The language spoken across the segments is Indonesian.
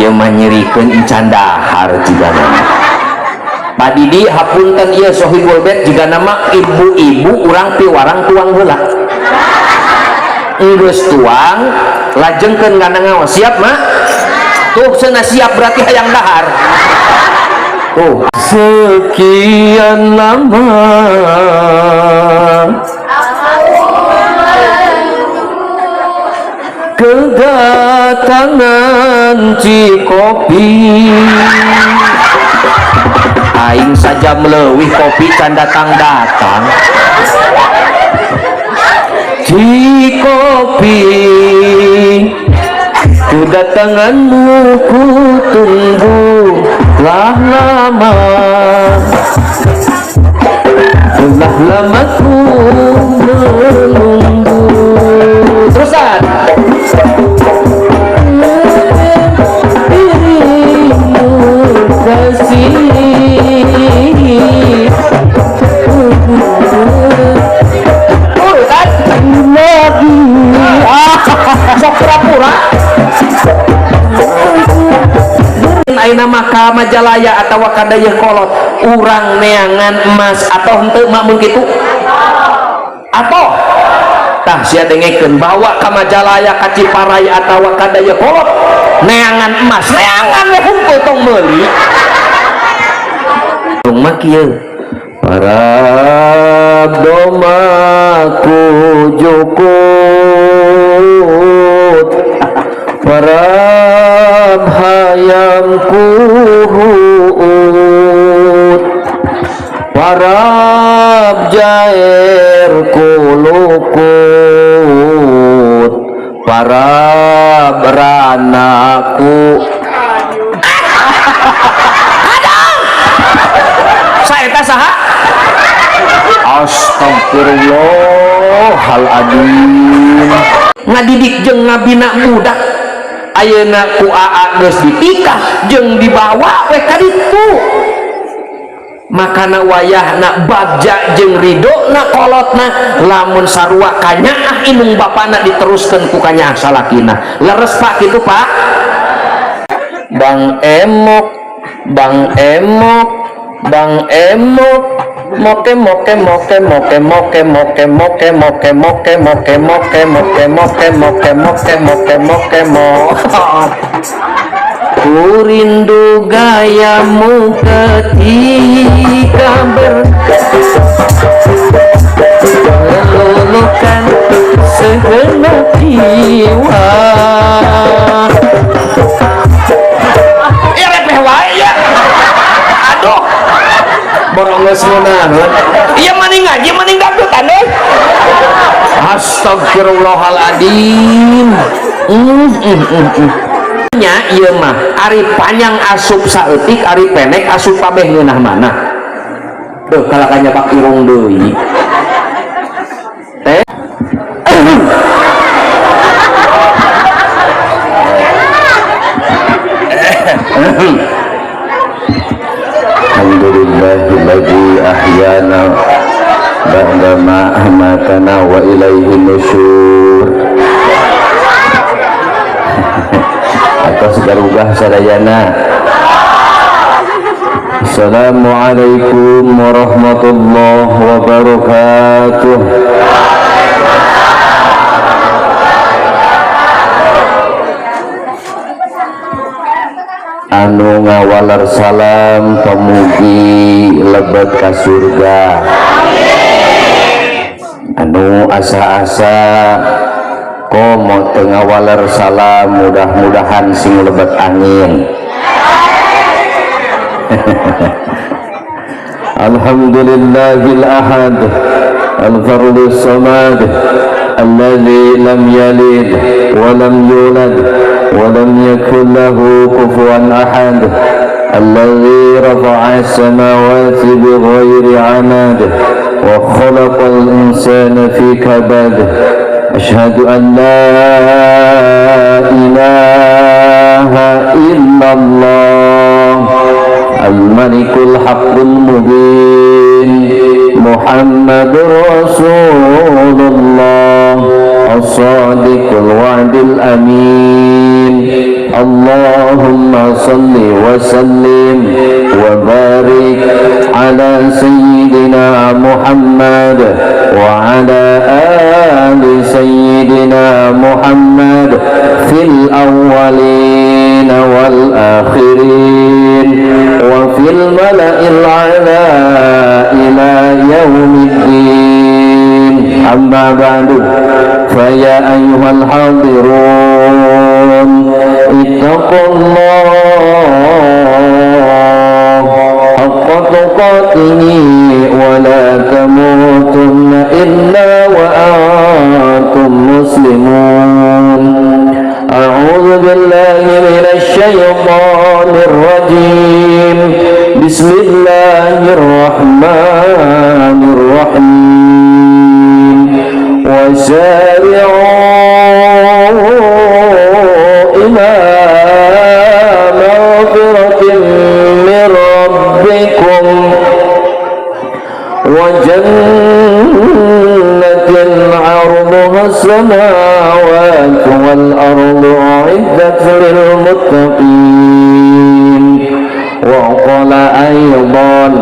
ieu mah nyerikeun encan dahar juga nama Pak Didi hapunten ieu sohibul bait juga nama ibu-ibu urang piwarang tuang heula geus tuang lajengkeun kana ngaos siap mak tuh cenah siap berarti hayang dahar tuh sekian lama kedatangan Cikopi aing saja meleuwih kopi can datang-datang Cikopi kedatanganmu ku tunggu telah lama ku menunggu terusan dirimu kasih lagi sok pura-pura aina maka Majalaya atau kadaya kolot urang neangan emas atau henteu makmun kitu atau tah sia dengekeun bawa ka Majalaya ka Ciparai atau kadaya kolot neangan emas neangan we hungkul tong meuli tong mah kieu para domaku jukut para hayamku huut para jair kulukut para beranaku saeta saha astagfirullahaladzim ngadidik jeung ngabina budak ayeuna ku aa geus ditikah jeung dibawa we ka ditu makana wayahna bagja jeung ridona kolotna lamun sarua kanyaah inung bapana diteruskeun ku kanyaah salakina leres pak kitu pak Bang Emok Bang Emok Bang Emok moke moke moke moke moke moke moke moke moke moke moke moke moke moke moke moke moke moke ku rindu gayamu ketika meluluhkan segenap jiwa ya repeh wae ya aduh borongos munahan iya maning ngaji maning dangdutan deh astagfirullahaladzim nya ieu mah ari panjang asup saeutik ari pendek asup pabeh ngeunah mana tuh kalakanya pak irung deui teh alhamdulillahilladzi ahyana ba'da ma amatana wa ilaihi nusyur atas garugah sadayana. Assalamualaikum warahmatullahi wabarakatuh. Anu ngawalar salam pemugi lebet ka surga. Anu asa-asa komo tengah walar salam mudah-mudahan sing lebet angin. Alhamdulillahil ahad al-fardus samad alladzi lam yalid wa lam yulad wa lam yakul lahu kufuwan ahad alladzi rafa'a as-samawati bighairi 'amad wa khalaqal insana fi kabad. أشهد أن لا إله إلا الله الملك الحق المبين محمد رسول الله الصادق الوعد الأمين Allahumma salli wa sallim wa barik ala sayyidina Muhammad wa ala ali sayyidina Muhammad fil awwalin wal akhirin wa fil mala'il a'la ila yaumiddin. Amma ba'du, fa ya ayyuhal hadirun ittaqullah haqqa tuqatih wa la tamutunna illa wa antum muslimun. A'udzu billahi minasy syaithanir rajim. Bismillahirrahmanirrahim. Wasari'u ila maghfiratin min rabbikum wa jannatin 'arduha as-samawati wal ardu 'iddat lil muttaqin. Wa qala aydan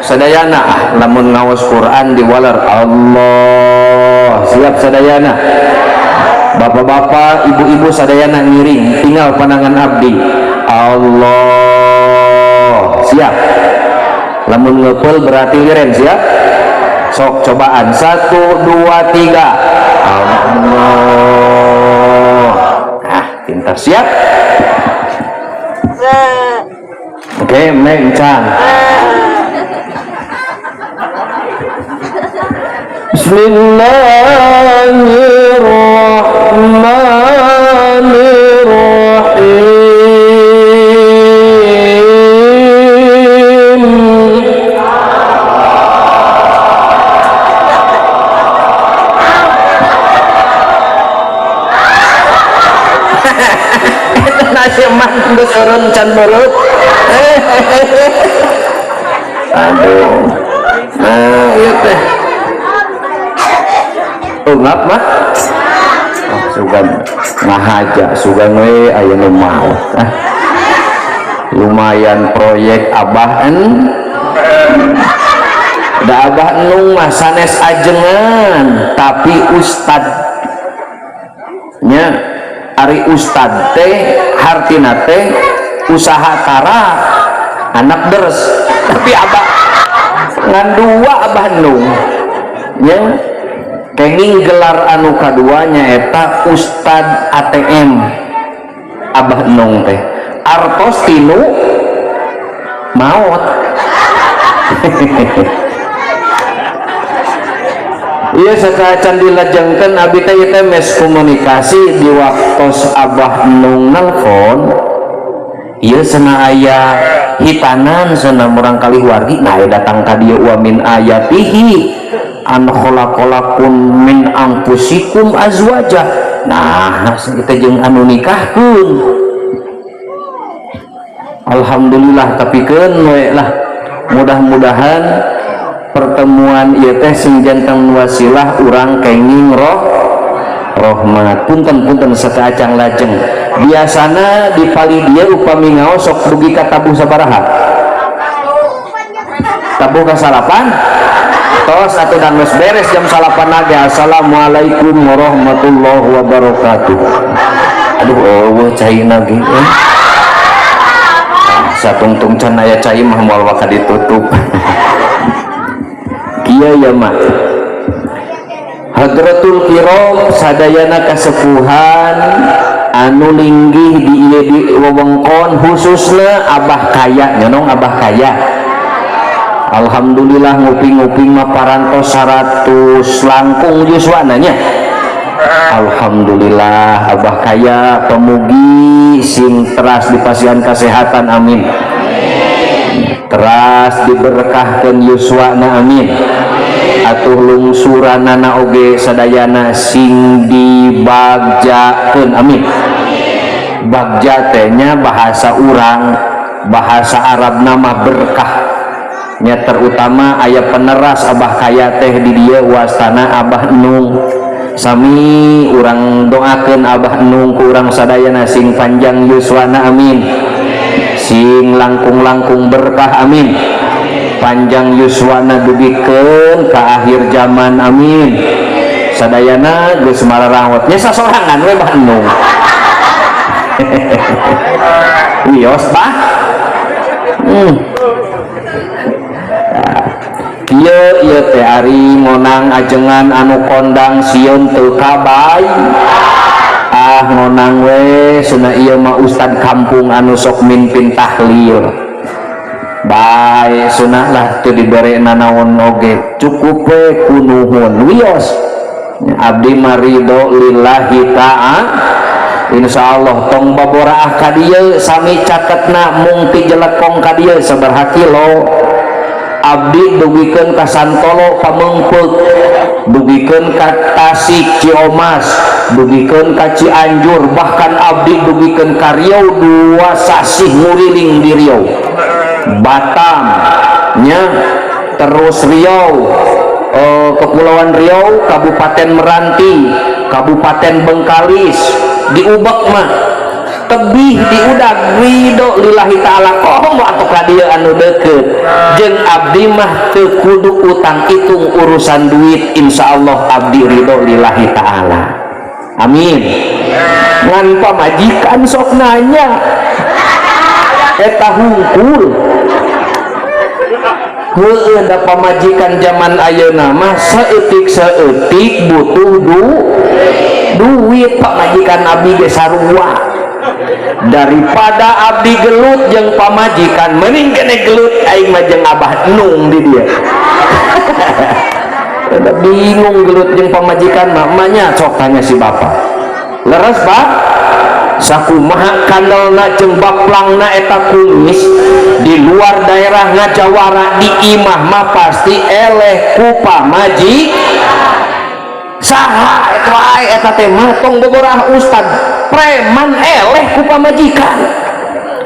sadayana lamun ngawas Quran diwalar Allah siap sadayana. Bapak-bapak, ibu-ibu sadayana ngiring tinggal pandangan abdi Allah siap. Lamun ngepel berarti liren siap. Sok cobaan 1 2 3 Allah. Nah pintar siap. Oke, mencang. Bismillahirrahmanirrahim. Itu nasi mandu turun can berut. Aduh. Nah, iya teh. Ngap mah sugan ngahaja sugan we aya nu mau lumayan proyek abahan da abah nung mah sanes ajengan tapi ustadnya ari ustad teh hartina teh usaha tara anak deres tapi abah ngan dua abah nung nya kenging gelar anu kaduanya eta Ustad ATM abah nong teh artos tinu maot. Iya sakacan dilajengkeun abi teh mes komunikasi di waktos abah nong nelfon ieu cenah aya hitanan cenah murang kali wargi nah datang ka dieu wa min ayatihi an khalaqalakum min anfusikum azwaja. Nah kita jeung anu nikahkeun alhamdulillah tapikeun we lah mudah-mudahan pertemuan ieu teh sing janten wasilah urang kenging rahmat. Punten sakaacang lajeng biasana di pali dia upami ngaos sok dugi ka tabuh sabaraha tabuh ka salapan tos atau dan beres jam salapan lagi. Assalamualaikum warahmatullahi wabarakatuh. Aduh cai lagi satungtung can aya cai mah moal waka ditutup. Kieu ya mah Hadratul Kiram sadayana kasepuhan anu linggih di ieu di wewengkon khususna abah kaya nyonong abah kaya. Alhamdulillah nguping-nguping mah parantos 100 langkung yuswananya. Alhamdulillah abah kaya pemugi sing teras dipasihan kesehatan amin. Teras diberkahkeun yuswana amin. atuh lungsuranana oge sadayana sing dibagjakeun amin. Bagja teh nya bahasa urang, bahasa Arab nama berkah nya, terutama aya peneras abah kaya teh di dieu wastana Abah Nung. Sami urang doakeun Abah Nung ku urang sadayana sing panjang yuswana amin, sing langkung-langkung berkah amin, panjang yuswana dugikeun ka akhir zaman amin. Sadayana geus mararawat nya sasorangan we Bah Nung. Wios bah. Ieu teh ari ngonang ajengan anu kondang sieun teu kabay. Ngonang we cenah ieu mah ustad kampung anu sok mimpin tahlil. Bae sunah lah teu dibere nanaon oge, cukup we kunuhun wios. Abdi marido lillahi ta'ala. Insyaallah tong baboraah ka dieu sami catetna mung ti jelekong ka dieu sabaraha kilo. Abdi dugikeun ka Santolo Pameungpeuk, dugikeun ka Tasik Ciomas, dugikeun ka Cianjur, bahkan abdi dugikeun ka Riau 2 sasih nguriling di Riau. Batam nya terus Riau, Kepulauan Riau, Kabupaten Meranti, Kabupaten Bengkalis, di Ubek mah tebih di udag ridho lillahi ta'ala kohong atuh ka dieu anu deukeut jeung abdi mah teu kudu utang itung urusan duit, insyaallah abdi ridho lillahi ta'ala amin. Ngan pamajikan sok nanya eta hungkul heueuh da pamajikan zaman ayeuna mah saeutik-saeutik butuh duit. Pamajikan abdi ge sarua, daripada abdi gelut jeung pamajikan mending kene gelut aing mah jeung Abah Nung di dia. Ada bingung gelut jeung pamajikan mah nya sok tanya si bapak leres Pak sakumaha kandelna jeung baplangna eta kumis di luar daerah ngajawara di imah mah pasti eleh ku pamajikan. Saha eta wae eta teh mah tong boborah ustad preman eleh ku pamajikan.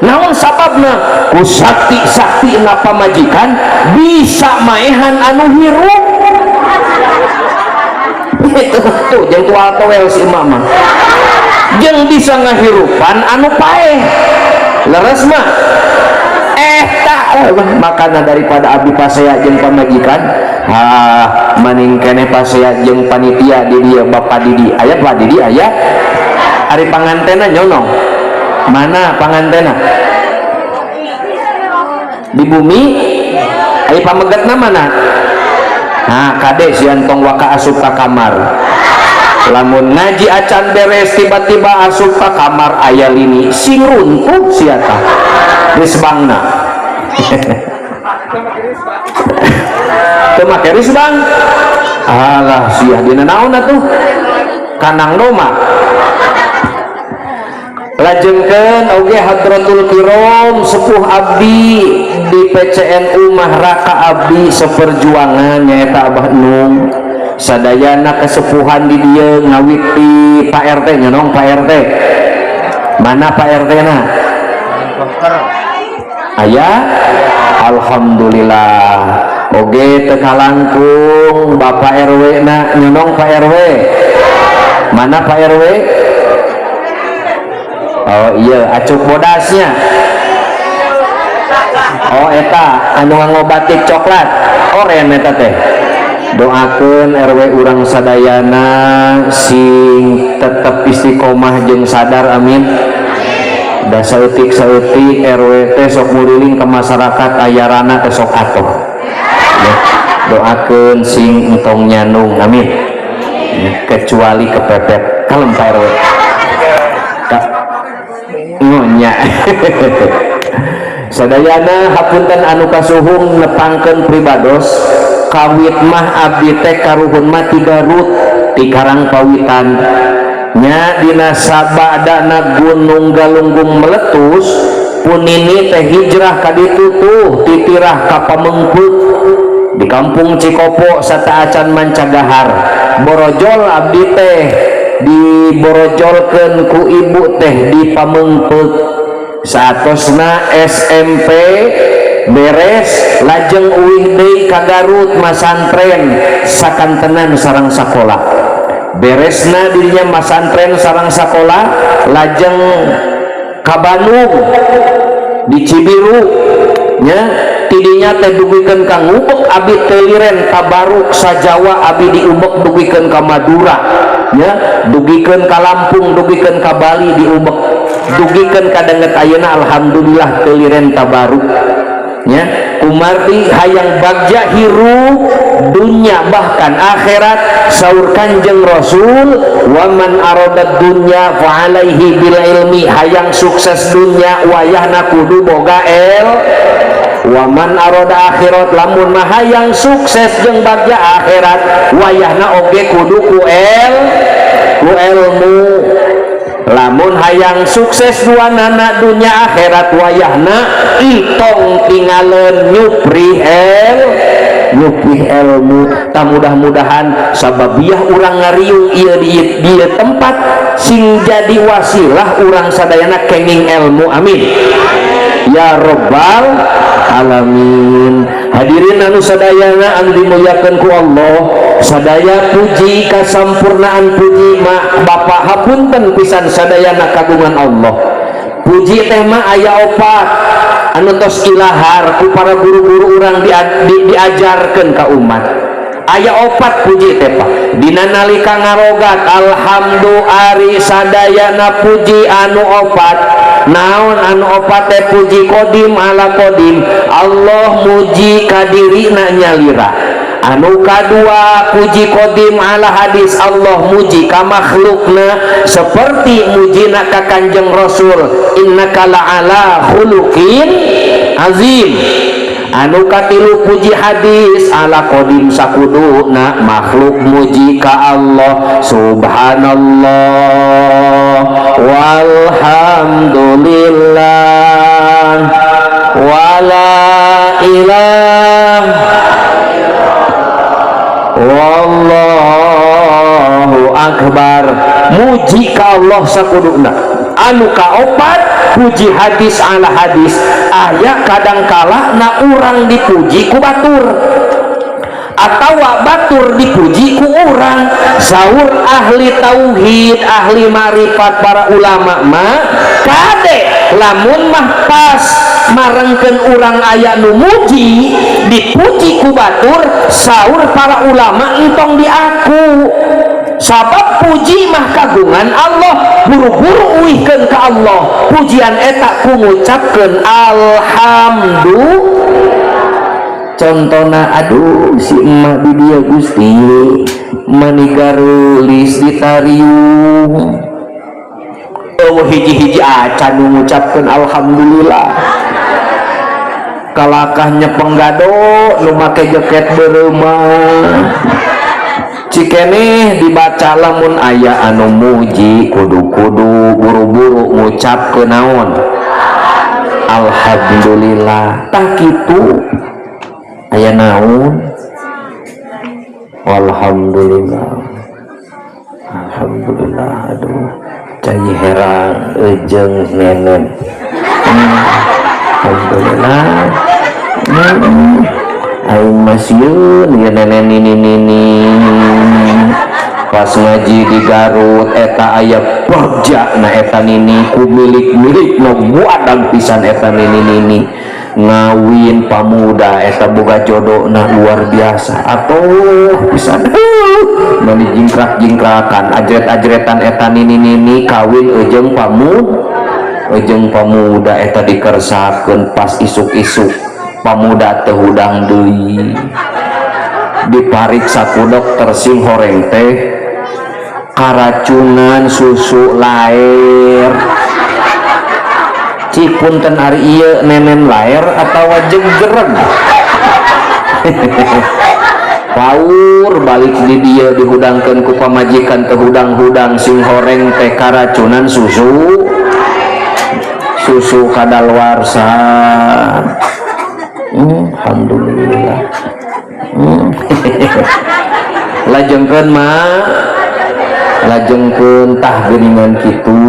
Naon sababna? Ku sakti-saktina pamajikan bisa maehan anu hirup. Itu tuh jeung tual towel si mama. Jeung bisa ngahirupan anu paeh. Leres mah makana daripada abdi pasea jeung pamajikan maning kene pasea jeung panitia di dieu Bapak Didi aya Pak Didi aya ari pangantena nyonong mana pangantena di bumi aya pamegetna mana kade si antong waka asup ka kamar lamun ngaji acan beres tiba-tiba asup ka kamar aya lini sing runtuh sia tah geus bangna teu make risbang alah sia dina naon atuh kanang doma lajengkeun oge hadratul kiram sepuh abdi di PCNU mah raka abdi seperjuangan nyaeta Abah Nung sadayana kesepuhan di dieu ngawit di Pak RT nyanong Pak RT mana Pak RT na aya alhamdulillah oge teu kalangkung Bapak RW na nyonong Pak RW mana Pak RW oh iya acuk bodasnya oh eta anu ngobati coklat oren eta teh doakeun RW urang sadayana sing tetep istiqomah jeung sadar amin. Da saeutik-saeutik RW teh sok muriling ke masyarakat ayarana teh sok atoh ya, doakeun sing entong nyanung amin ya, kecuali kepepet kalem Pak RW ngonya sadayana hapunten anu kasuhung nepangkeun pribados kawit mah abdi teh karuhun mah 3 Garut di Karangpawitan nya dina sabadana Gunung Galunggung meletus punini teh hijrah ka ditu tuh titirah ka Pameungpeuk di kampung Cikopo sata acan Mancagahar borojol abdi teh diborojolkeun ku ibu teh di Pamengpeuk saatosna SMP beres lajeng uih deui ka Garut masantren sakantenan sareng sakola beresna dirinya masantren sareng sakola lajeng ka Bandung di Cibiru nya tidinya teh dugikeun ka Ngubek abi teu liren tabaruk sajawa abi diubek dugikeun ka Madura nya dugikeun ka Lampung dugikeun ka Bali diubek dugikeun ka denget ayeuna alhamdulillah teu liren tabaruk nya kumardi hayang bagja hirup dunya bahkan akhirat saur Kanjeng Rasul wa man aradad dunya fa alaihi bil ilmi hayang sukses dunya wayahna kudu boga wa man arada akhirat lamun mah hayang sukses jeung bagja akhirat wayahna oge kudu ku ilmu lamun hayang sukses duanana dunya akhirat wayahna itong tinggalin nyupri ilmu tak mudah-mudahan sababiah urang ngariung ieu di tempat sing jadi wasilah urang sadayana kenging ilmu amin ya rabbal alamin. Hadirin anu sadayana anu dimuliakeun ku Allah, sadaya puji kasampurnaan puji mak Bapak hapunten pisan sadayana kagungan Allah. Puji teh mah aya opat anu tos ilahar ku para guru-guru urang diajarkeun ka umat. Aya opat puji teh Pak. Dina nalika ngarogat alhamdulillah ari sadayana puji anu opat. Naon anu opat teh puji kodim ala kodim Allah muji kadirina nyalira anu kadua puji kodim ala hadis Allah muji ka makhlukna seperti mujina ka Kanjeng Rasul innaka la'ala khuluqin azim anu katilu puji hadis ala kodim sakuduna makhluk muji ka Allah subhanallah walhamdulillah wala ilaha wallahu akbar muji ka Allah sakuduna anu kaopat puji hadis ala hadis aya kadangkala na urang dipuji ku batur atawa batur dipuji ku urang saur ahli tauhid ahli marifat para ulama mah kade lamun mah pas marengkeun urang aya nu muji dipuji ku batur saur para ulama entong diaku sabab puji mah kagungan Allah buru-buru uihkeun ka Allah pujian eta ku ngucapkeun alhamdulillah. Contohna aduh si emak di dia Gusti manigarulis ditariung hiji-hiji acan mengucapkan alhamdulillah kalakahnya penggado nu make jaket bereumah cikeneh dibaca lamun aya anu muji kudu-kudu buru-buru ngucapkeun naon alhamdulillah tah kitu aya naon alhamdulillah alhamdulillah aduh cai herang ejeng nenen alhamdulillah aing masieun ya nenen nini pas ngaji di Garut eta aya bagja na eta nini ku milik-milik no buadan pisan eta nini ngawin pamuda eta boga jodoh nah luar biasa atuh pisan mani jingkrak-jingkrakan ajret-ajretan eta nini kawin ejeng pamuda eta dikersakeun pas isuk-isuk pamuda teh hudang deui dipariksa ku dokter sing horeng teh karacunan susu lair cipunten ari ieu nenen lair atawa jenggereg paur balik di dia dihudangkeun ku pamajikan teh hudang-hudang sing horeng teh karacunan susu kadaluarsa alhamdulillah lajengkeun mah lajengkeun tah geuningan kitu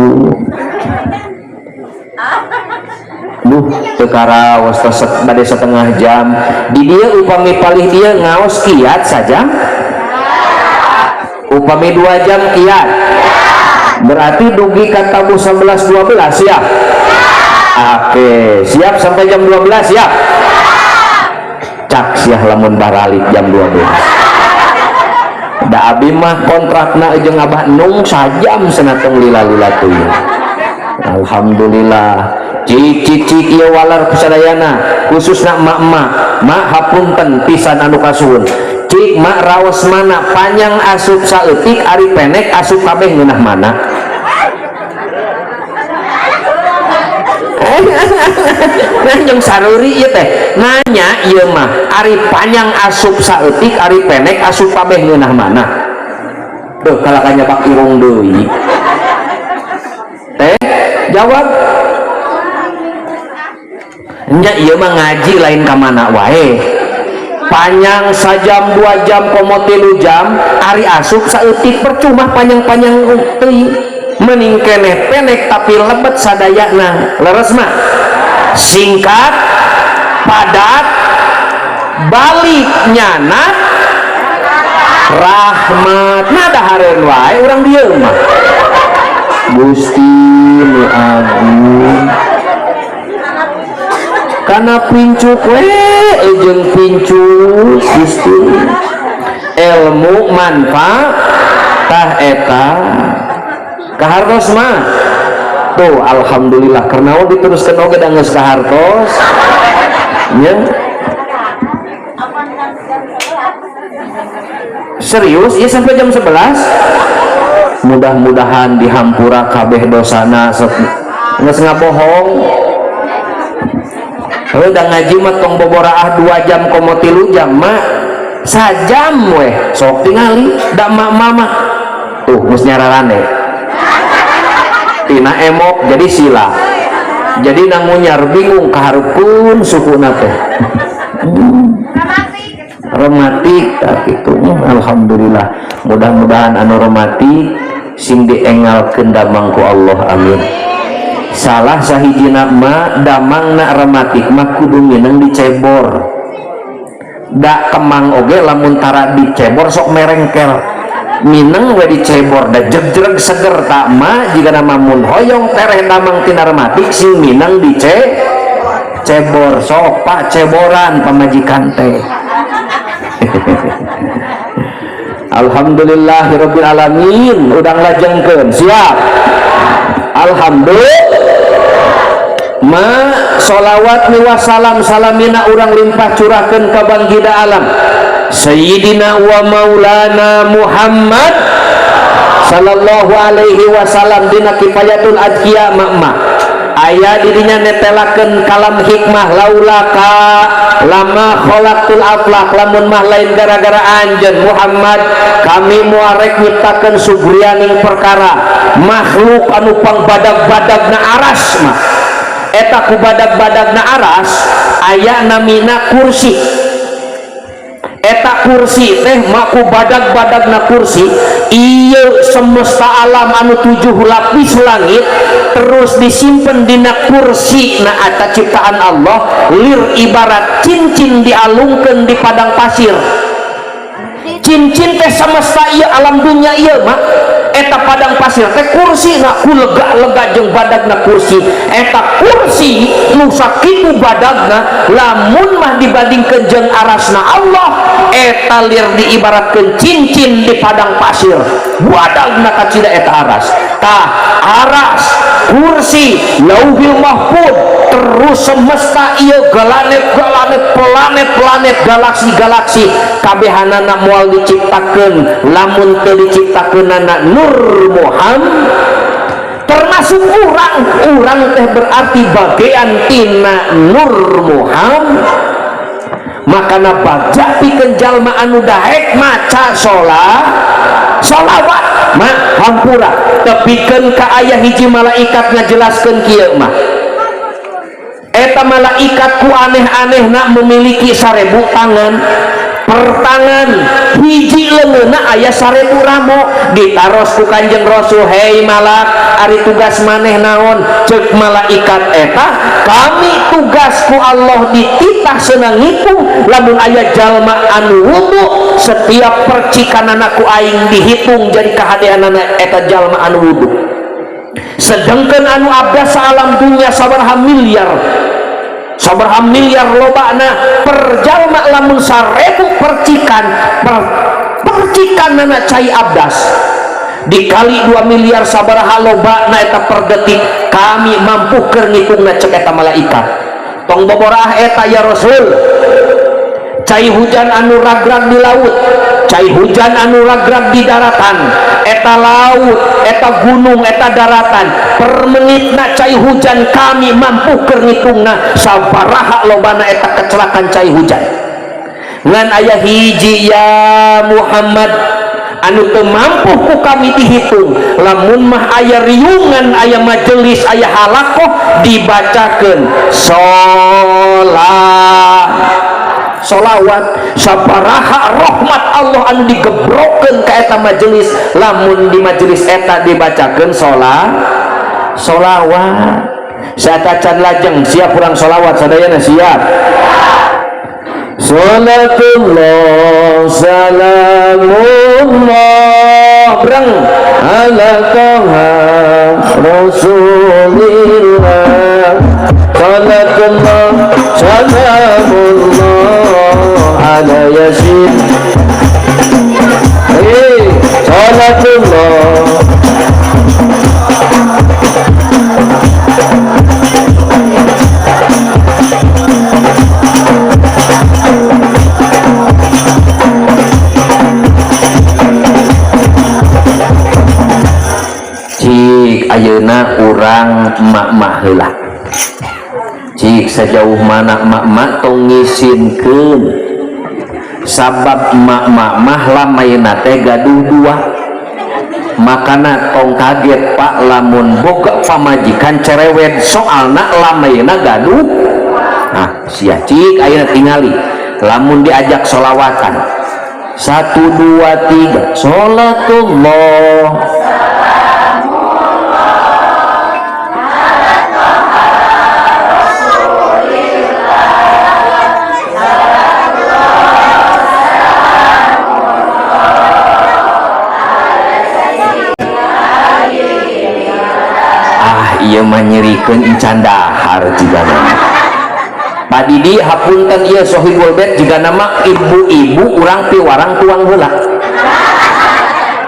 teu karaos bade setengah jam di dia upami palih dia ngaos kiat saja upami 2 jam kiat berarti dugi ka tabu 11-12 siap. Oke siap sampai jam 12 siap cak siah lamun baralik jam 12 da abi mah kontrakna jeung abah nung sajam senatong lila-lila teuing. Alhamdulillah cik ieu walar kusadayana khususna emak-emak mak hapunten pisan anu kasuhun cik mak raos mana panjang asup saeutik ari pendek asup kabeh ngeunah mana nah jeung saruri ieu teh nanya ieu mah ari panjang asup saeutik ari pendek asup kabeh ngeunah mana tuh kalakanya Pak Irung deui teh jawab nya ieu mah ngaji lain ka mana wae panjang sajam 2 jam komo 3 jam ari asup saeutik percuma panjang-panjang teuing mending keneh pendek tapi lebet sadayana leres mah singkat padat balik nyana rahmat nadahareun wae urang dieu mah Gusti nu agung karena pincuk jeung pincuk Gusti ilmu manfaat tah eta kahartos mah tuh alhamdulillah karena diteruskan oge da geus kahartos nya serius ya sampai jam 11 mudah-mudahan dihampura kabeh dosana geus ngabohong. Udah ngaji mah tong boboraah 2 jam komo 3 jam mah sajam weh sok tingali da mama tuh geus nyararane tina emok jadi sila jadi nangunyar bingung kaharupkeun sukuna teh romatik gitu. Alhamdulillah mudah-mudahan anu romatik sing diengalkeun damang ku Allah amin. Salah sahijina mah damangna rematik mah kudu mineng dicebor da kemang oge lamun tara dicebor sok merengkel mineng we dicebor da jegreg seger tak mah jika nama mun hoyong tereh damang tina rematik sing mineng dicebor sok pak ceboran pamajikan teh Alhamdulillahirabbil alamin udang lajengkeun siap. Alhamdulillah ma sholawat wa salam salamina urang limpah curahkeun ka banggida alam Sayyidina wa Maulana Muhammad sallallahu alaihi wasallam dina kifayatul adqiya ma'ma aya dirinya netelakeun kalam hikmah laulaka lama khalaqtul aflaq lamun mah lain gara-gara anjeun Muhammad kami muarek nyiptakeun subrianing perkara makhluk anu pangbadag-badagna aras mah eta ku badag-badagna aras aya namina kursi eta kursi teh maku badag-badagna kursi ieu semesta alam anu 7 lapis langit terus disimpen dina kursi na eta ciptaan Allah lir ibarat cincin dialungkeun di padang pasir cincin teh semesta ieu alam dunia ieu mah eta padang pasir teh kursi na ku lega-lega jeung badagna kursi eta kursi nu sakitu badagna lamun mah dibandingkeun jeung arasna Allah eta lir diibaratkeun cincin di padang pasir badagna kacida eta aras tah aras kursi lauhil mahfuz terus semesta ieu galanet-galanet planet-planet galaksi-galaksi kabehanana moal diciptakeun lamun teu diciptakeunana Nur Muhammad termasuk urang teh berarti bagian tina Nur Muhammad makana bagja pikeun jalma anu daek maca sholawat mah hampura tepikeun ka aya hiji malaikat ngajelaskeun kieu mah eta malaikat ku aneh-anehna memiliki 1000 tangan pertangan hiji leungeunna aya 1000 ramo ditaros ku Kanjeng Rasul, hei malak, ari tugas maneh naon? Ceuk malaikat eta, kami tugasku Allah dititah senang ngitung lamun aya jalma anu wudu setiap percikanana ku aing dihitung jadi kahadeanana eta jalma anu wudu. Sedangkan anu abdas alam dunya sabaraha miliar lobana per jalma lamun 1000 percikan percikanana cai abdas dikali 2 miliar sabaraha lobana eta per detik kami mampu keur ngitungna cek eta malaikat. Tong boborah eta ya Rasul, cai hujan anu ragrag di laut, cai hujan anu ragrag di daratan, eta laut, eta gunung, eta daratan per menitna cai hujan kami mampu keur ngitungna sabaraha lobana eta kecelakaan cai hujan. Ngan aya hiji ya Muhammad anu teu mampu ku kami dihitung, lamun mah aya riungan, aya majelis, aya halakoh dibacakeun sholawat sabaraha rahmat Allah anu digebrokeun ka eta majelis lamun di majelis eta dibacakeun sholawat. Saata can lajeng siap urang sholawat sadayana siap. Salatullah salamullah brang ala toha rasulillah. Salatullah salamullah ala yasin. Salatullah ayeuna urang emak-emak heula cik sejauh mana emak-emak tong ngisinkeun sabab emak-emak mah lamayna teh gaduh dua makana tong kaget Pak lamun boga pamajikan cerewet soalna lamayna gaduh. Nah sia cik ayeuna tingali lamun diajak sholawatan 1 2 3 sholatullah ieu mah nyerikeun encan dahar jigana. Pak Didi hapunten ieu sohibul bait jigana mah ibu-ibu urang piwarang tuang heula.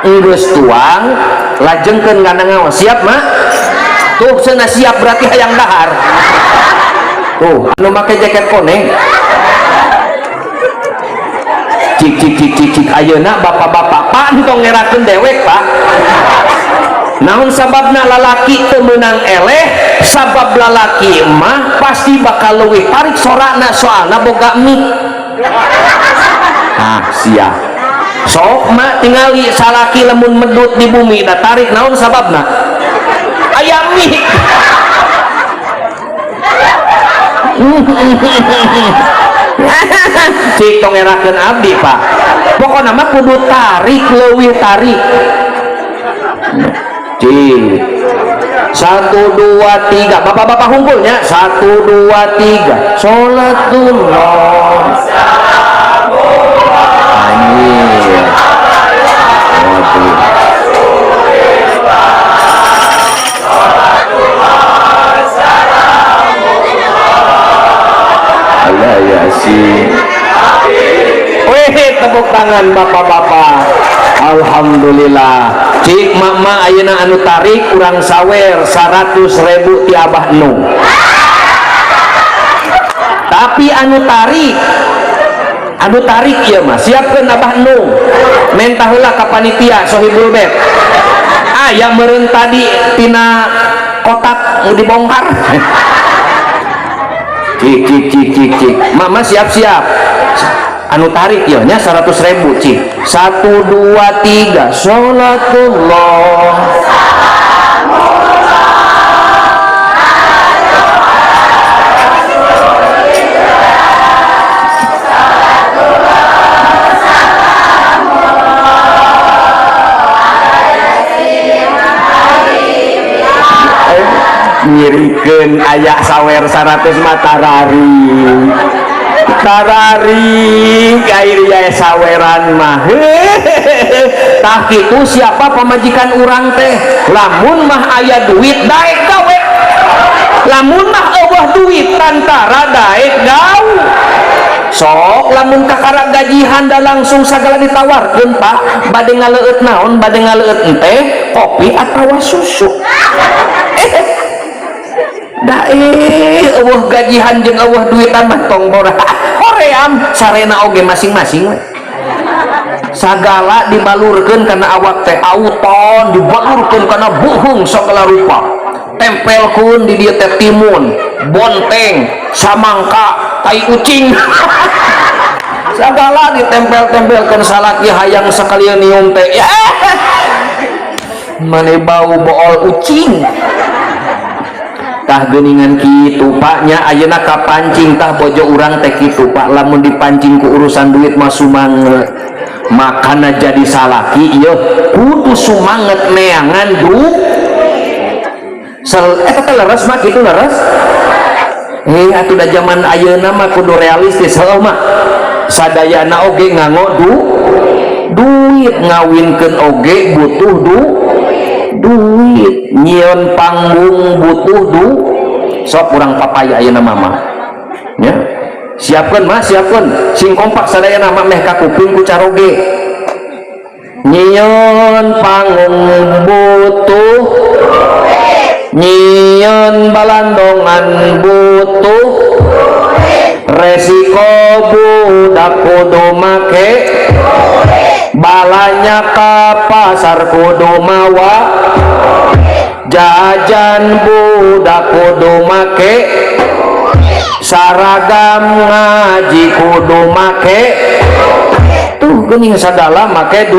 Geus tuang lajengkeun ngana ngaos. Siap mak? Tuh cenah siap berarti hayang dahar. Tuh anu make jaket koneng. Cik ayeuna bapak-bapak pantong ngerakeun dewek Pak. Namun sababna lalaki teu meunang eleh, sabab lalaki mah pasti bakal leuwih tarik sorana soalna boga mik. Ah sia sok mak tingali salaki lamun medut di bumi da tarik naon sababna aya mik. Cik tong ngerakeun abdi Pak, pokona mah kudu tarik leuwih tarik. Cik 1 2 3 bapak-bapak hunkulnya 1 2 3 sholatullah anjir Allah yasin. Weh tepuk tangan bapak-bapak. Alhamdulillah. Cik mama ayeuna anu tarik urang sawer 100.000 ti Abah Enu. Tapi anu tarik ieu mah siapkeun Abah Enu. Mentah heula ka panitia sohibul bait. Aya meureun tadi tina kotak mau dibongkar. Cik. Mama siap-siap. Anu tarik ya nya 100.000 cik. 1 2 3 sholatullah nyirikeun aya sawer 100 tarari kairi ya saweran mah tah kitu siapa pamajikan urang teh lamun mah aya duit daek gawe lamun mah eueuh duit tantara daek gawe sok lamun kakara gajihan da langsung sagala ditawarkeun Pak bade ngaleueut naon bade ngaleueut teh kopi atawa susu eueuh gajihan jeung eueuh duitan mah tong bora hoream sarena oge masing-masing sagala dibalurkeun kana awak teh auton dibalurkeun kana buhung sagala rupa tempelkeun di dieu teh timun bonteng samangka tai ucing sagala ditempel-tempelkeun salaki hayang sakalian nyium teh ya mane bau bool ucing tah geuningan kitu Paknya ayeuna kapancing tah bojo urang teh kitu Pak lamun dipancing ku urusan duit mah sumanget makana jadi salaki ieu kudu sumanget neangan eta teh leres mah kitu leres atuh da zaman ayeuna mah kudu realistis heuh mah sadayana oge nganggo duit ngawinkeun oge butuh duit nyieun panggung butuh sok urang papaya ayeuna mama nya siapkeun mah siapkeun sing kompak sadayana mah meh ka kuping ku caroge nyieun panggung butuh nyieun balandongan butuh resiko budak kudu make balanya ka pasar kudu mawa jajan budak kudu make saragam ngaji kudu make tuh geuning sagala make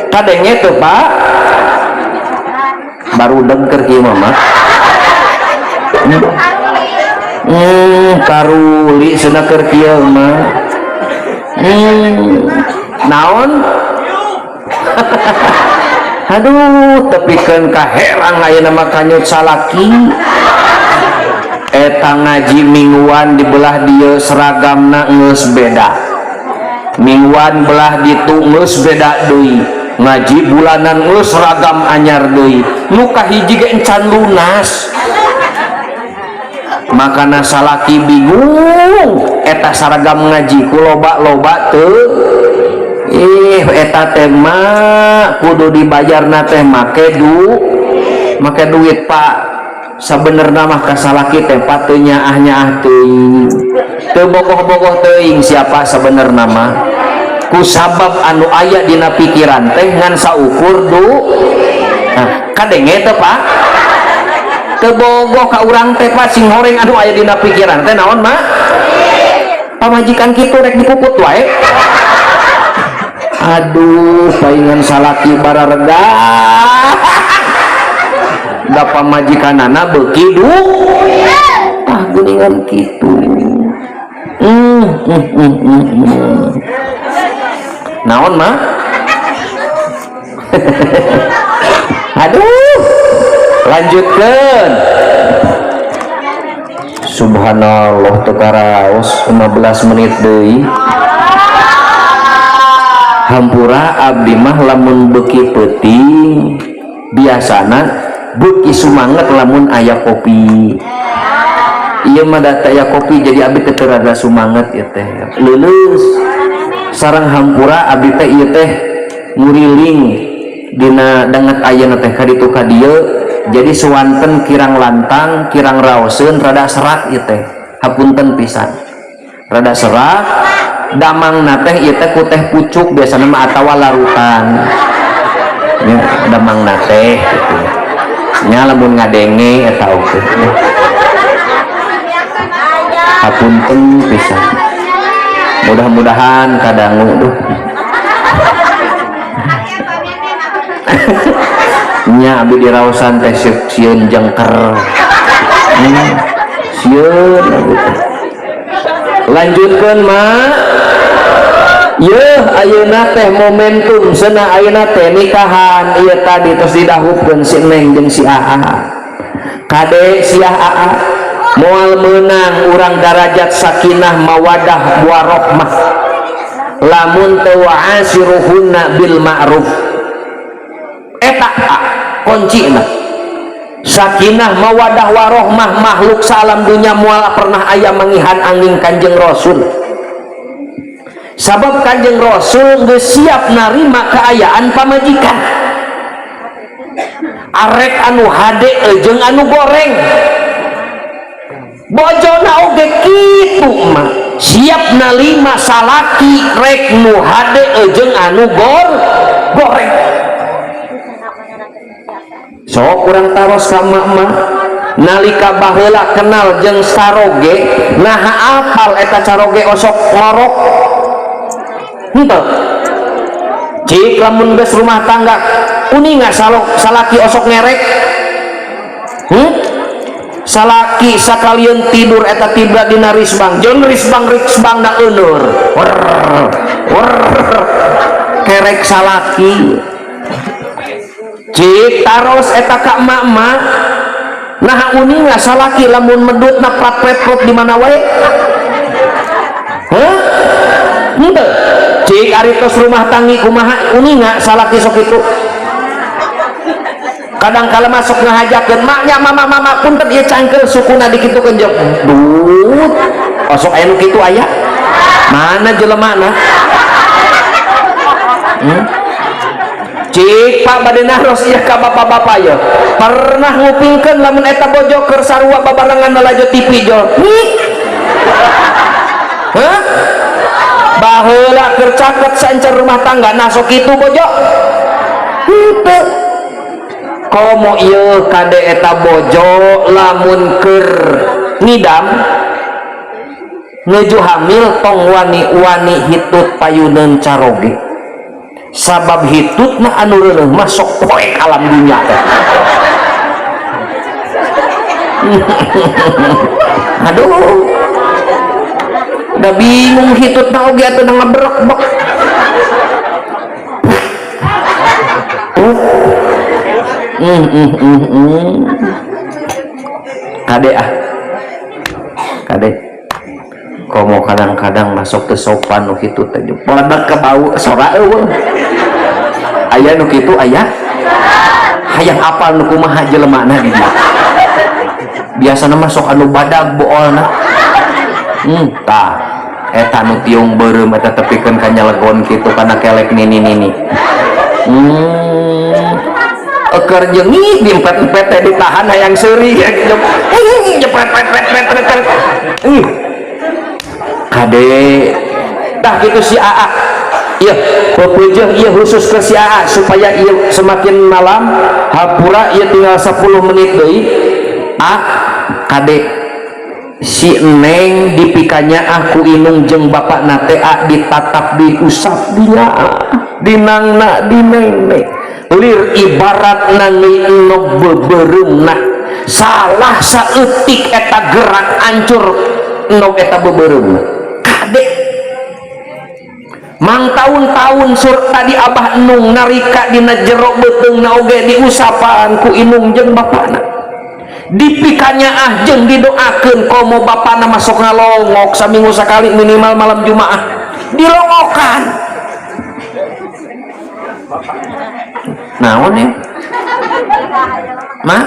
kadenge tuh Pak baru dengker kieu mah karuli cenah keur kieu mah naon aduh tepikeun ka herang ayeuna mah kanyut salaki eta ngaji mingguan dibelah dieu seragamna geus beda mingguan belah ditu geus beda deui ngaji bulanan geus seragam anyar deui nu kahiji ge encan lunas makana salaki bingung eta seragam ngaji ku loba-loba teu eta teh mah kudu dibayarna teh make duit Pak sabenerna mah ka salaki teh pateu nyaah-nyaah teuing teu bogoh-bogoh teuing siapa sabenerna mah ku sabab anu aya dina pikiran teh ngan saukur kadenge teh Pak teu bogoh ka urang teh Pak sing horeng anu aya dina pikiran teh naon mah pamajikan kitu rek dipuput wae aduh paingan salaki bararega da pamajikanana beuki geuningan kitu naon mah aduh lanjutkeun subhanallah teu karaos 15 menit deui hampura abdi mah lamun beuki peuting biasana beuki sumanget lamun aya kopi ieu mah da aya kopi jadi abdi teu rada sumanget ieu teh leuleus sareng hampura abdi teh ieu teh nguriling dina dangat ayeuna teh ka ditu ka dieu jadi suwanten kirang lantang kirang raoseun rada serak ieu teh hapunten pisan rada serak damang teh ieu teh ku teh pucuk biasana mah atawa larutan nya damang teh gitu nya lamun ngadenge eta oge hapunten pisan mudah-mudahan kadangu duh nya abdi diraosan teh sieun jengker sieun gitu lanjutkeun mak yeuh ayeuna teh momentum seunah ayeuna teh nikahan ieu tadi terus didahupkeun si Neng jeung si Aa kade siah aa moal menang urang darajat sakinah mawadah warahmah lamun tawa'asiruhunna bil ma'ruf eta kuncina sakinah mawadah warahmah makhluk salam dunya moal pernah aya mangihan angin Kanjeng Rasul sabab Kanjeng Rasul geus siap narima keayaan pamajikan arek anu hade jeung anu goreng bojona oge kitu mah siap nalima salaki rek nu hade jeung anu goreng sok urang taros ka mah nalika baheula kenal jeung saroge naha apal eta caroge osok ngorok henteu cik lamun geus rumah tangga uninga salaki osok ngerek salaki sakalian tidur eta tiba dina risbang jeung risbang na euneur kerek salaki cik taros eta ka emak-emak nah uninga salaki lamun medutna prat-pret di mana wae henteu cik ari tos rumah tanggi kumaha uninga salaki sok itu kadang kala masuk ngahajakeun maknya mama punten ieu cangkel sukuna dikitukeun jog dut osok aya nu kitu aya mana jelemana cik pak bade naros ieu ka bapak-bapak ya pernah ngupingkeun lamun eta bojo keur sarua babarengan nalajo TV jo baheula keur caket sancer rumah tangga nah sok kitu bojo henteu komo ieu kade eta bojo lamun keur ngidam nuju hamil tong wani-wani hitut payuneun caroge sabab hitutna anu reuleuh masuk poek alam dunya teh aduh udah bingung hitutna oge atuh ngabrek-brek kade komo kadang-kadang masuk ke sopan nu kitu teh peladak ke bau sora eueuh aya nu kitu aya hayang apal nu kumaha jelemana di dieu biasana masuk anu badag boolna tah eta nu tiung beureum eta tepikeun ka nyalegon kitu kana kelek nini eker jengih diempet-empet teh ditahan hayang seuri jepret kade tah gitu si AA iya pepeujeuh ieu khusus ke si AA supaya ieu semakin malam hapura ieu tinggal 10 menit deui kade si Neng dipikanya aku inung jeung bapak nate ditatap diusap dia dinangna dineng lir ibarat nangi eno bebereumna salah saeutik eta gerak ancur eno eta bebereumna kade mang tahun-tahun sur tadi abah nung narika dina jero beuteungna oge diusapan ku inung jeung bapana dipikanya jeung didoakeun komo bapana masuk ngalongok saminggu sakali minimal malam Jumaah dilongokan naon ya mah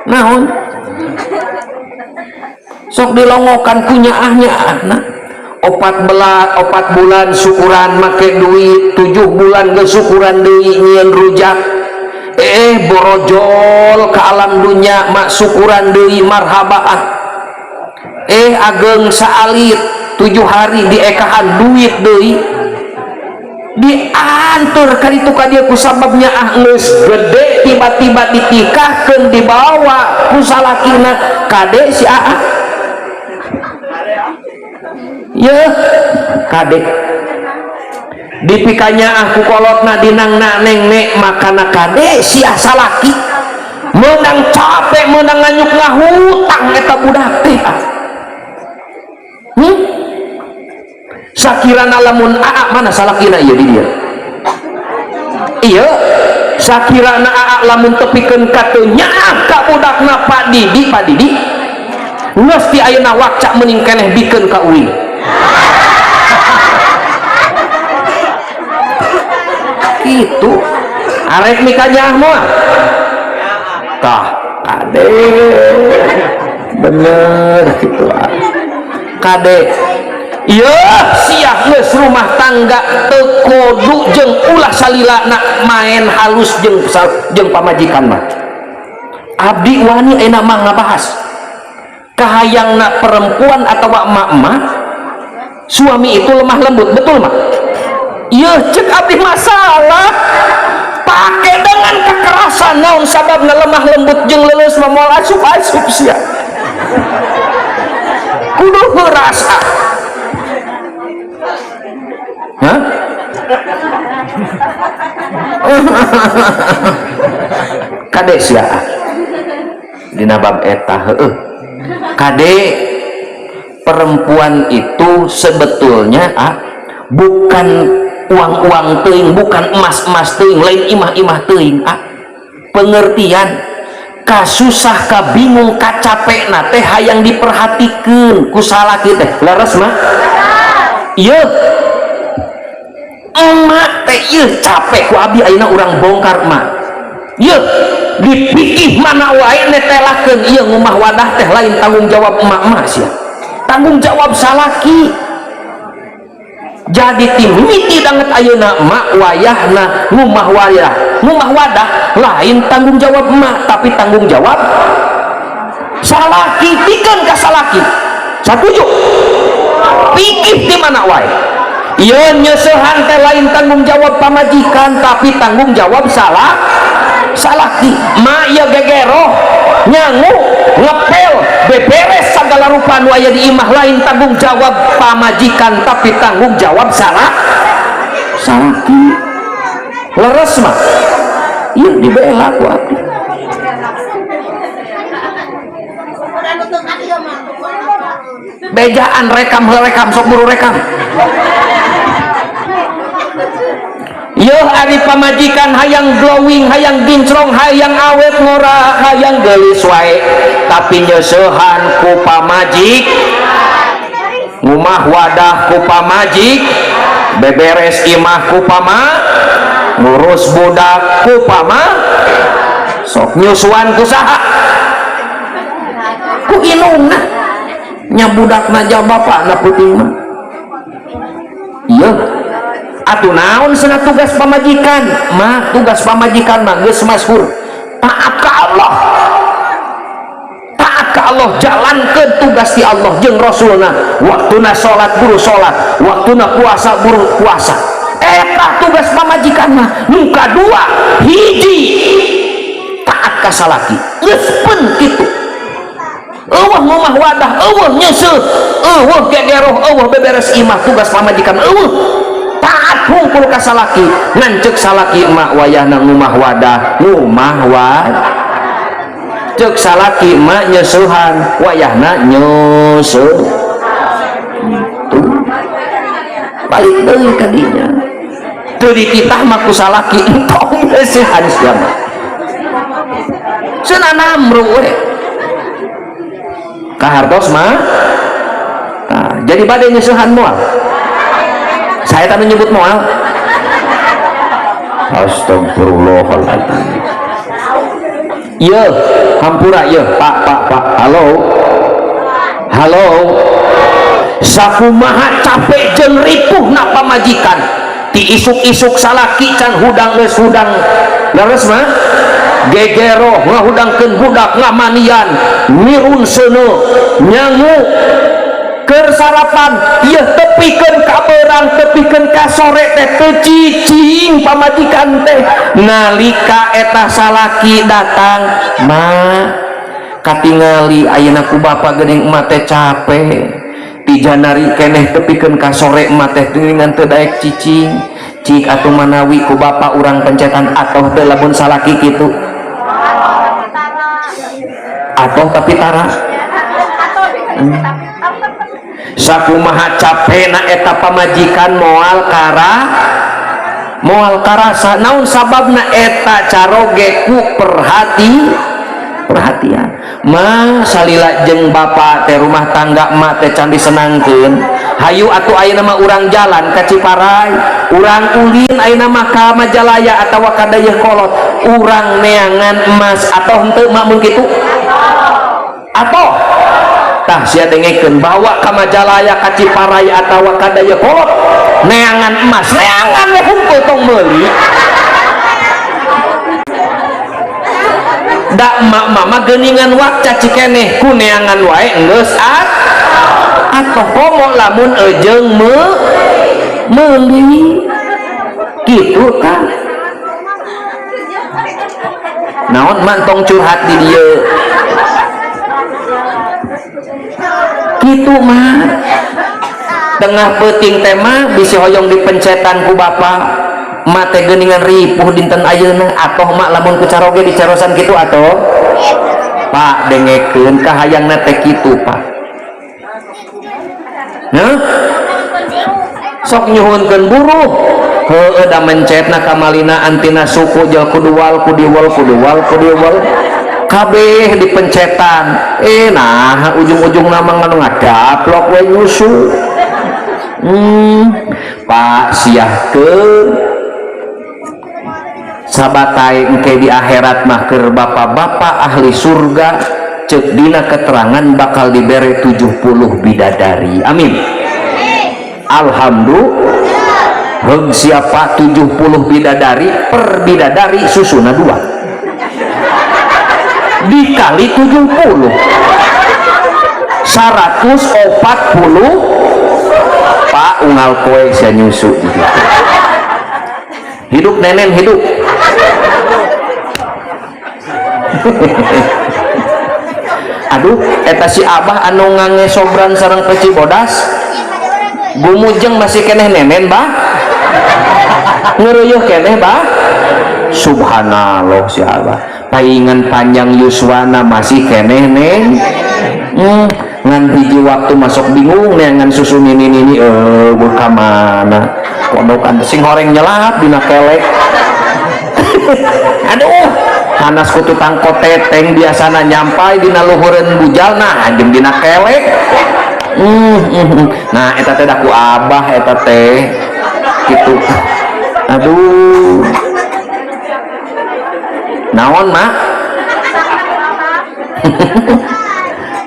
naon sok dilongokan kunyaahnya opat bulan syukuran make duit 7 bulan ge syukuran deui nyieun rujak borojol ke alam dunya mak syukuran deui marhabaah ageng saalit 7 hari diekahan duit deui diantur ka ditu ka dieu ku sababnya geus gede tiba-tiba ditikahkeun dibawa ku salakina kade si AA ye kade dipikanya aku kolotna dinangna neng nek makana kade sia salaki menang capek menang nganyuk ngahutang eta budak teh sakirana lamun AA mana salakina ieu di dieu iya sakirana aa lamun tepikeun ka teu nyaah ka budakna Pak Didi geus ti ayeuna wakca meuning keneh bikeun ka uing kitu arek mika nyaah moal tah kade bener gitu kade iya siap geus rumah tangga teu kudu jeung ulah salilana main halus jeung pamajikan mah abdi wani ayeuna mah ngabahas kahayangna perempuan atau emak-emak suami itu lemah lembut betul mah iya cek abdi masalah pakai dengan kekerasan naon sababna lemah lembut jeung leuleus mah moal asup-asup sia kudu ngerasa hah kade sia dina bab eta heueuh kade perempuan itu sebetulnya bukan uang-uang teuing bukan emas-emas teuing lain imah-imah teuing pengertian kasusah kabingung kacapekna teh hayang diperhatikeun ku salaki teh leres mah ieu emak teh ieu capek ku abdi ayeuna urang bongkar emak ieu dipikih mana wae netelakeun ieu ngumah wadah teh lain tanggung jawab emak-emak sia tanggung jawab salaki jadi timiti banget ayeuna emak wayahna ngumah wadah lain tanggung jawab emak tapi tanggung jawab salaki pikeun ka salaki satuju pikih di mana wae ieu nyeusehan teh lain tanggung jawab pamajikan tapi tanggung jawab salaki mak ieu gegeroh nyangu ngepel beberes segala rupa nu aya di imah lain tanggung jawab pamajikan tapi tanggung jawab salaki leres mah ieu dibela ku abdi bejaan rekam sok buru rekam Yoh ari pamajikan hayang glowing, hayang gincrong, hayang awet ngora, hayang gelis wae, tapi nyeusehan ku pamajik, ngumah wadah ku pamajik, beberes imah ku ngurus budak ku sok nyusuan ku saha? Ku inungna, nya budakna jauh bapakna peuting mah. Iya. Atuh naon cenah tugas pamajikan mah tugas pamajikan mah geus masyhur taat ka Allah jalankeun tugas ti Allah jeung Rasulna waktuna salat buru salat waktuna puasa buru puasa eta tugas pamajikan mah nu kadua hiji taat ka salaki geus pun kitu eueuh ngomah wadah eueuh nyeuseut eueuh gegeroh eueuh beberes imah tugas pamajikan eueuh taat hungkul ka salaki ngancek salaki emak wayahna ngumah wadah cek salaki emak nyeusuhan wayahna nyeusuh balik deui ka dinya teu dititah mah ku salaki entong eueuhan sia mah cenah namru we ka hartos mah jadi bade nyeusuhan moal saya tak menyebut moal. Astagfirullahaladzim. Iya, hampura iya, pak, halo. Sakumaha capek jeung ripuh na pamajikan. Ti isuk-isuk salaki can hudang geus hudang. Leres mah? Gegeroh ngahudangkeun budak ngamanian, mirun seuneu, nyangu keur sarapan ieu tepikeun ka beurang tepikeun ka sore teh teu cicing pamajikan teh nalika eta salaki datang mah katingali ayeuna ku bapa geuning emak teh capek ti janari keneh tepikeun ka sore emak teh teuingan teu daek cicing cik atuh manawi ku bapa urang pencetan atoh teh lamun salaki kitu atoh tapi tara sakumaha capena eta pamajikan moal kara moal karasa naon sababna eta caroge ku perhatian mah salila jeung bapa teh rumah tangga emak teh can disenangkeun hayu atuh ayeuna mah urang jalan ka Ciparai urang ulin ayeuna mah ka Majalaya atawa ka Dayeuh Kolot urang neangan emas atau henteu mak mun kitu atoh tah sia dengekeun bawa ka Majalaya ka Ciparai atawa ka Dayeuh Kolot neangan emas neangan we hungkul tong meuli da mama geuningan wakca cikeneh ku neangan wae geus atoh komo lamun ejeung meuli kitu kan naon mantong curhat di dieu kitu mah tengah peuting tema bisi hoyong dipencetan ku bapa mate geuningan ripuh dinten ayeuna atoh mak lamun ku caroge dicarosan kitu atoh Pak dengekeun kahayangna teh kitu Pak nah sok nyuhunkeun buruh heueuh da mencetna kamalina antina suku jeung kuduwal kabeh dipencetan nah ujung-ujungna mah nganu ngadaplok we nyusu Pak siahkeun sabatai engke di akhirat mah keur bapak-bapak ahli surga cek dina keterangan bakal dibere 70 bidadari amin alhamdulillah heug siapa 70 bidadari per bidadari susuna 2 dikali 70 140 Pak unggal koe sia nyusu hidup nenen hidup aduh eta si abah anu ngangesobran sareng peci bodas gumujeng masih keneh nenen bah ngeureuh keneh bah subhanallah si abah paingan panjang yuswana masih keneh neng ngan hiji waktu masuk bingung neangan susu nini buka mana pondokan sing horeng nyelap dina kelek aduh panas kutu tangko teteng biasana nyampai dina luhureun bujal nah jeung dina kelek nah eta teh daku abah eta teh kitu aduh naon mak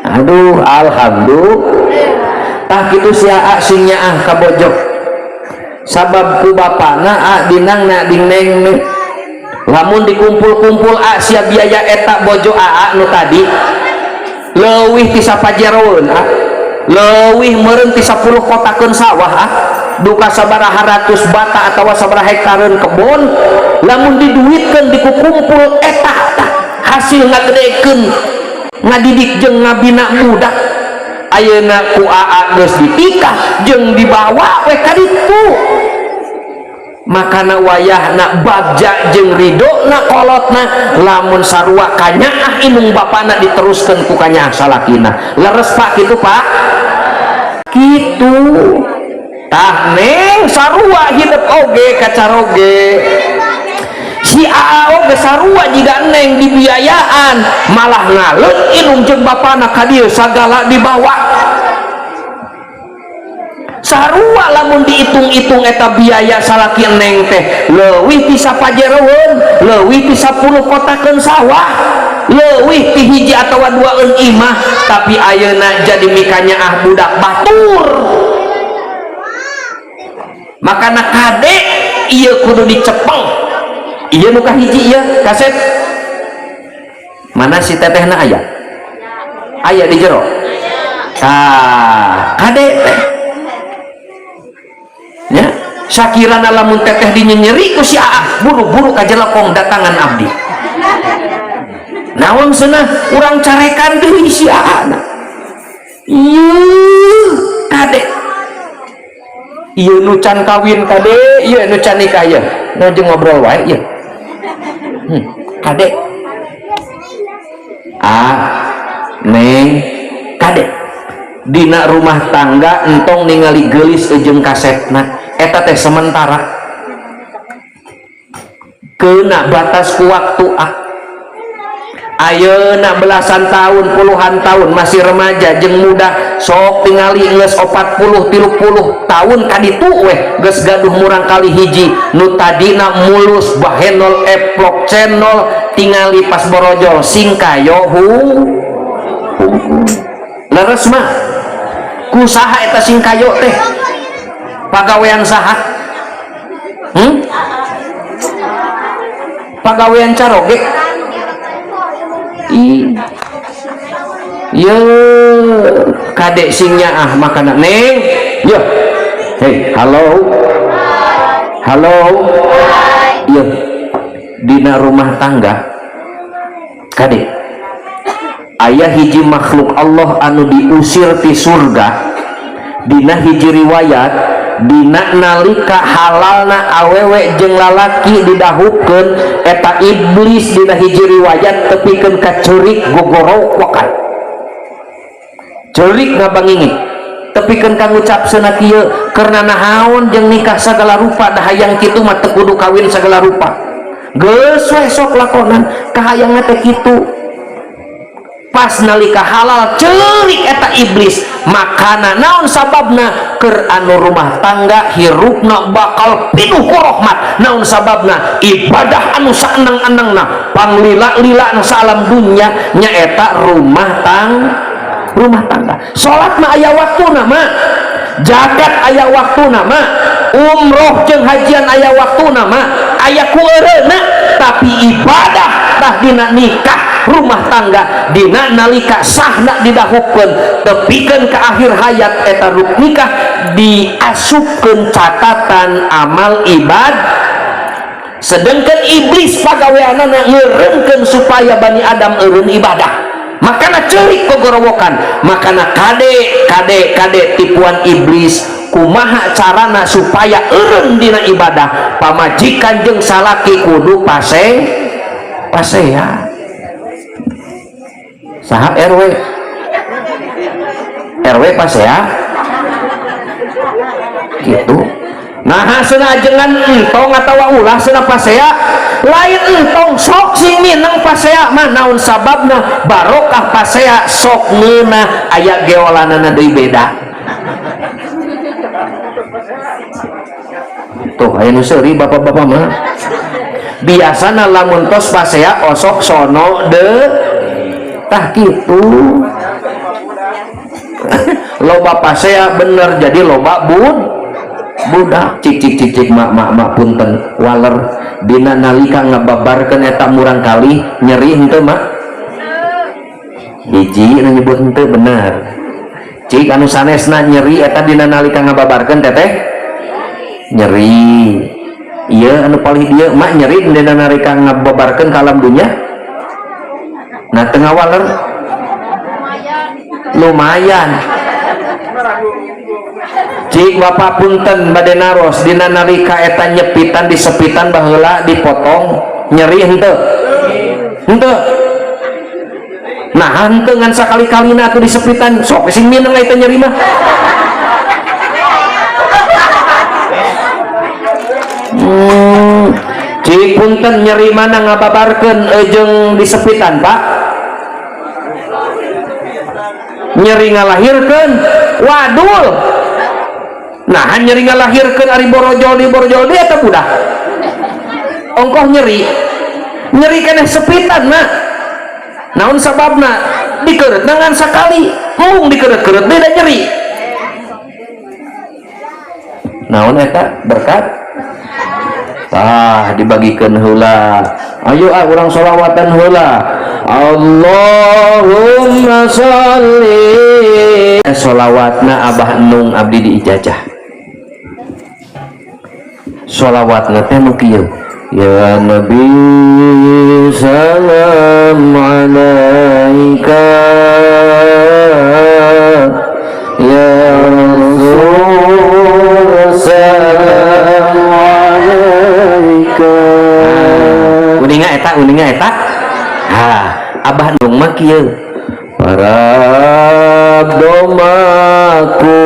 aduh alhamdulillah tah kitu sia sing nyaah ka bojog sabab ku bapana dinang na dineng lamun dikumpul-kumpul sia biaya eta bojo nu tadi leuwih ti sapajeroeun leuwih meureun ti 10 kotakeun sawah duka sabaraha ratus bata atawa sabaraha hektareun kebon lamun diduitkeun dikukumpul eta hasil ngagedekeun ngadidik jeung ngabina budak ayeuna ku geus ditikah jeung dibawa we ka ditu makana wayahna bagja jeung ridona kolotna lamun sarua kanyaah inung bapana diteruskeun ku kanyaah salakina leres Pak kitu Pak kitu tah neng sarua hidup oge kacaroge si oge sarua jiga neng dibiayaan malah ngaleut inung jeung bapana ka dieu sagala dibawa sarua lamun dihitung-hitung eta biaya salaki neng teh leuwih ti sapajeroeun leuwih ti 10 kotakeun sawah leuwih ti hiji atawa 2 imah tapi ayeuna jadi mikanyaah budak batur makana kade ieu kudu dicepeng ieu nu kahiji ieu kaset mana si tetehna aya di jero kade teh ya sakirana lamun teteh dinyenyeri ku si buru-buru ka jelekong datangan abdi naon cenah urang carekan deui si na ieu kade ieu nu can kawin kade ieu nu can nikah ieu nu jeung ngobrol wae ieu kade neng kade dina rumah tangga entong ningali geulis jeung kasetna eta teh sementara kena batas ku waktu ayeuna belasan tahun puluhan tahun masih remaja jeung muda sok tingali geus 40 30 tahun kaditu weh geus gaduh murang kali hiji nu tadina mulus bahenol eplok cenol tingali pas borojol singkayo leres mah kusaha eta singkayo teh pagawean saha pagawean caroge iya kadek singnya makanan neng yo hey halo iya dina rumah tangga kadek aya hiji makhluk Allah anu diusir ti surga dina hiji riwayat dina nalika halalna awewe jeung lalaki didahupkeun eta iblis dina hiji riwayat tepikeun ka ceurik gogorowokan ceurik ngabangingit tepikeun ka ngucapseuna kieu karena nahaon jeung nikah sagala rupa dah hayang kitu mah teu kudu kawin sagala rupa geus we sok lakonan kahayangna teh kitu pas nalika halal ceurik eta iblis makana naon sababna keur anu rumah tangga hirupna bakal pinuh ku rahmat naon sababna ibadah anu saeneng-enengna panglila-lila anu salam dunya nyaeta rumah tangga salat mah aya waktuna mah zakat aya waktuna mah umroh jeung hajian aya waktuna mah aya ku eureuna tapi ibadah tah dina nikah rumah tangga dina nalika sahna didahupkeun tepikeun ka akhir hayat eta nikah diasupkeun catatan amal sedangkan iblis pagaweanana ngeureunkeun supaya Bani Adam eureun ibadah makana ceurik gogorowokan makana kade tipuan iblis kumaha carana supaya eureun dina ibadah pamajikan jeung salaki kudu pasea saha RW pasea gitu nah cenah ajengan entong atawa ulah cenah pasea lain entong sok sing mineng pasea mah naon sababna barokah pasea sok ngeunah aya geolanana deui beda tuh aya nu seuri bapak-bapak mah biasana lamun tos pasea osok sono de tah gitu loba pasea bener jadi loba budak cicik mak punten waler dina nalika ngababarkeun eta murang kali nyeri henteu mak hiji nu nyebut henteu bener cik anu sanesna nyeri eta dina nalika ngababarkeun teteh nyeri iya anu palih dieu mak nyeri dina nalika ngababarkeun ka alam dunya nah tengah waler lumayan cik bapak punten bade naros dina nalika eta nyepitan disepitan baheula dipotong nyeri henteu nah henteu ngan sakali-kalina atuh disepitan sok sing mineng eta nyeri mah cik punten nyeri mana ngababarkeun jeung disepitan pak nyeri ngalahirkeun wadul nah nyeri ngalahirkeun ari borojol di eta budak ongkoh nyeri keneh sepitan mah naon sababna dikeureut ngan sakali mung dikeureut-keureut beda nyeri naon eta berkat dibagikeun heula ayo urang sholawatan heula Allahumma sholli sholawatna abah nung abdi diijajah sholawatna teh nu kieu ya nabi salam alaika ya rasul salam alaika uninga eta abah nung mah kieu para domaku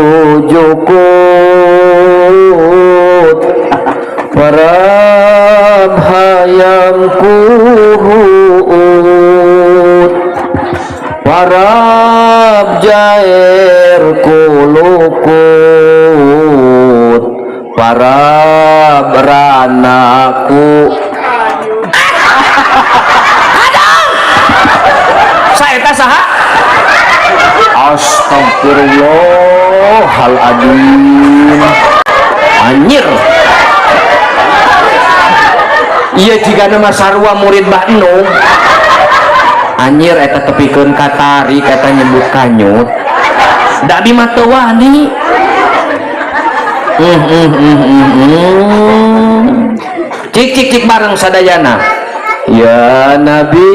jukut warab hayam kuruut warab jair kulukut warab ranaku saya saha astagfirullahaladzim anjir iya jika nama sarwa murid Mbak Enung anjir eta tepikeun katari kata nyebut kanyut da bi mata wani cik bareng sadayana ya Nabi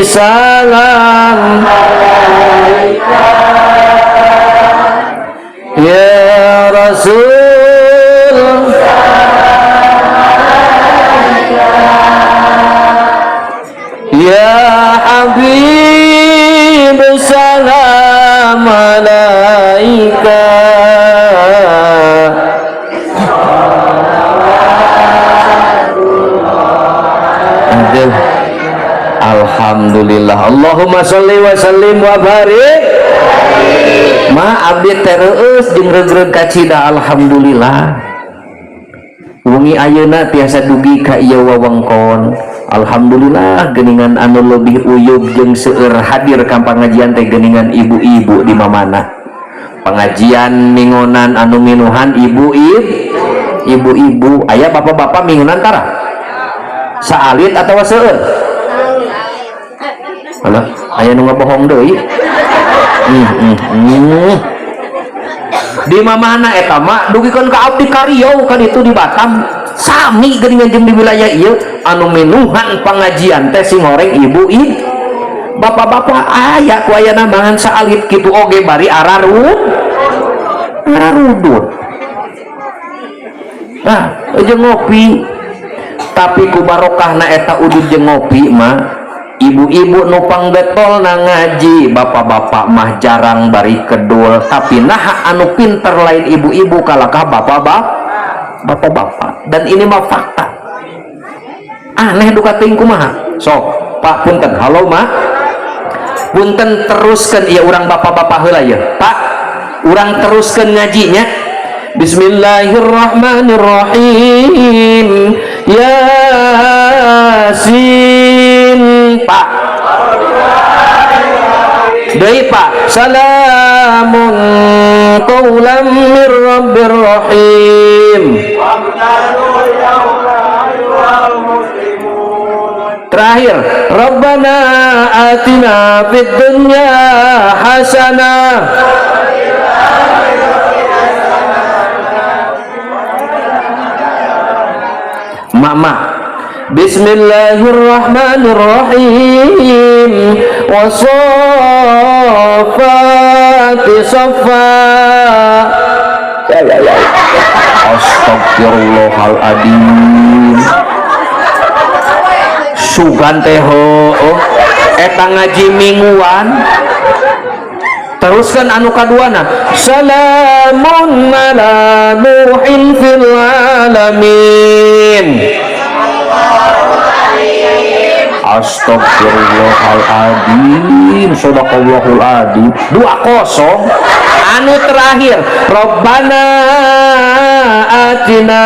salam alaika ya Rasul ya Habib salam alaika aduh alhamdulillah Allahumma sholli wa sallim wa barik ma abdi terus jeung regreg kacida alhamdulillah wengi ayeuna tiasa dugi ka ieu wewengkon alhamdulillah geningan anu lebih uyub jeung seueur hadir ka pangajian teh geningan ibu-ibu di mamana pengajian mingonan anu minuhan ibu-ibu aya bapak-bapak mingonan tara saalit atau seueur alah aya nu ngabohong deui di mamana eta mah dugikeun ka abdi ka Riau kan itu di Batam sami geuningan jeung di wilayah ieu anu minuhan pangajian teh sing goreng ibu-ibu bapak-bapak aya ku ayana mangan saalit kitu oge bari ararudut nah jeung ngopi tapi ku barokahna eta udud jeung ngopi mah ibu-ibu nupang betol na ngaji bapak-bapak mah jarang bari kedul tapi nah anu pinter lain ibu-ibu kalakah bapak-bapak dan ini mah fakta aneh duka teuing kumaha sok Pak punten halo mak punten teruskan ya urang bapak-bapak heula ya Pak urang teruskan ngajinya Bismillahirrahmanirrahim Yasin Pak deui Pak salamun qaulan mir rabbir rahim terakhir Rabbana atina fid dunya hasanah mama Bismillahirrahmanirrahim wasafati safa ya astagfirullahaladzim sugan teh eta ngaji mingguan teruskan anu kaduana salamun ala nuhin fil alamin astagfirullahaladzim sadaqallahul adzim 2-0 anu terakhir Rabbana atina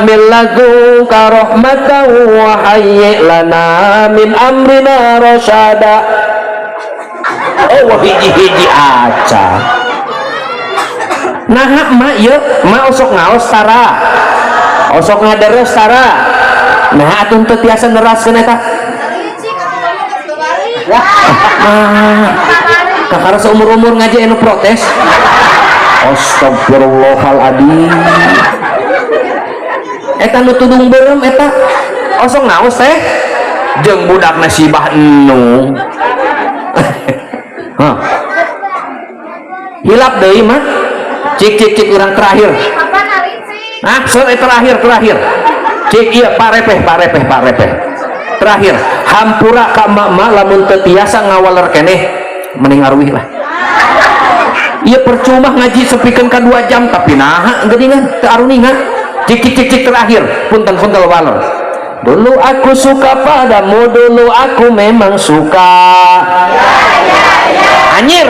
min ladunka rahmatan wa hayyi lana min amrina rasyada hiji-hiji aca nah mak yuk mak osok ngaos tara osok ngaderes tara nah atun teu tiasa neraskeun eta kakara seumur-umur ngaji anu protes astagfirullahaladzim eta nu tudung beureum eta osok ngaos teh jeung budak nasibah enu hilap deui mah cik urang terakhir nah sore terakhir cik iya parepeh terakhir hampura ka mak lamun teu tiasa ngawaler keneh mending arwih lah iya percuma ngaji sepikeun ka 2 jam tapi naha geuningan teu aruningan cik terakhir punten walor. Dulu aku suka padamu, dulu aku memang suka. Anjir.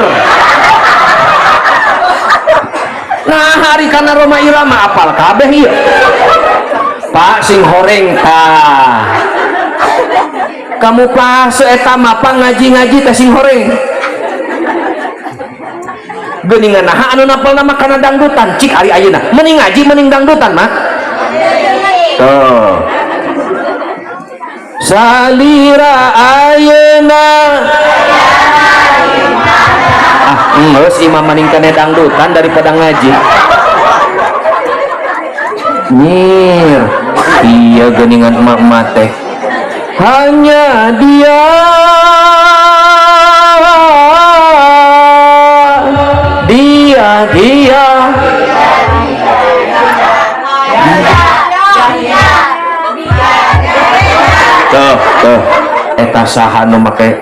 Nah hari karena Roma Irama apal kabeh ieu. Pak sing horeng tah. Kamu pas eta mah ngaji-ngaji teh sing horeng. Geuningan naha anu napal nama kana dangdutan cik ari ayeuna. Mending ngaji mending dangdutan mah. Tuh. Salira ayeuna. Geus imam mending kana dangdutan daripada ngaji. Nyir. Iya geuningan emak-emak teh. Hanya dia tuh eta saha nu make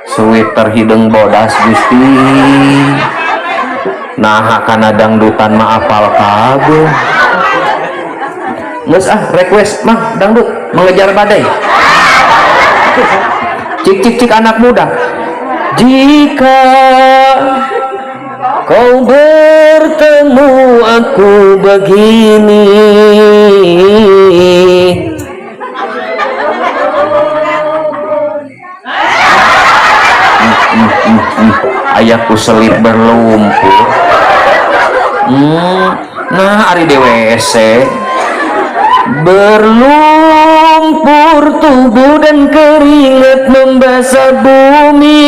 sweater hidung bodas Gusti. Nah kana dangdutan mah apal kabeh. Geus request mah dangdut mengejar badai. Cik anak muda. Jika kau bertemu aku begini, ayahku selip berlumpur. Nah ari DWC berlumpur tubuh dan keringat membasah bumi.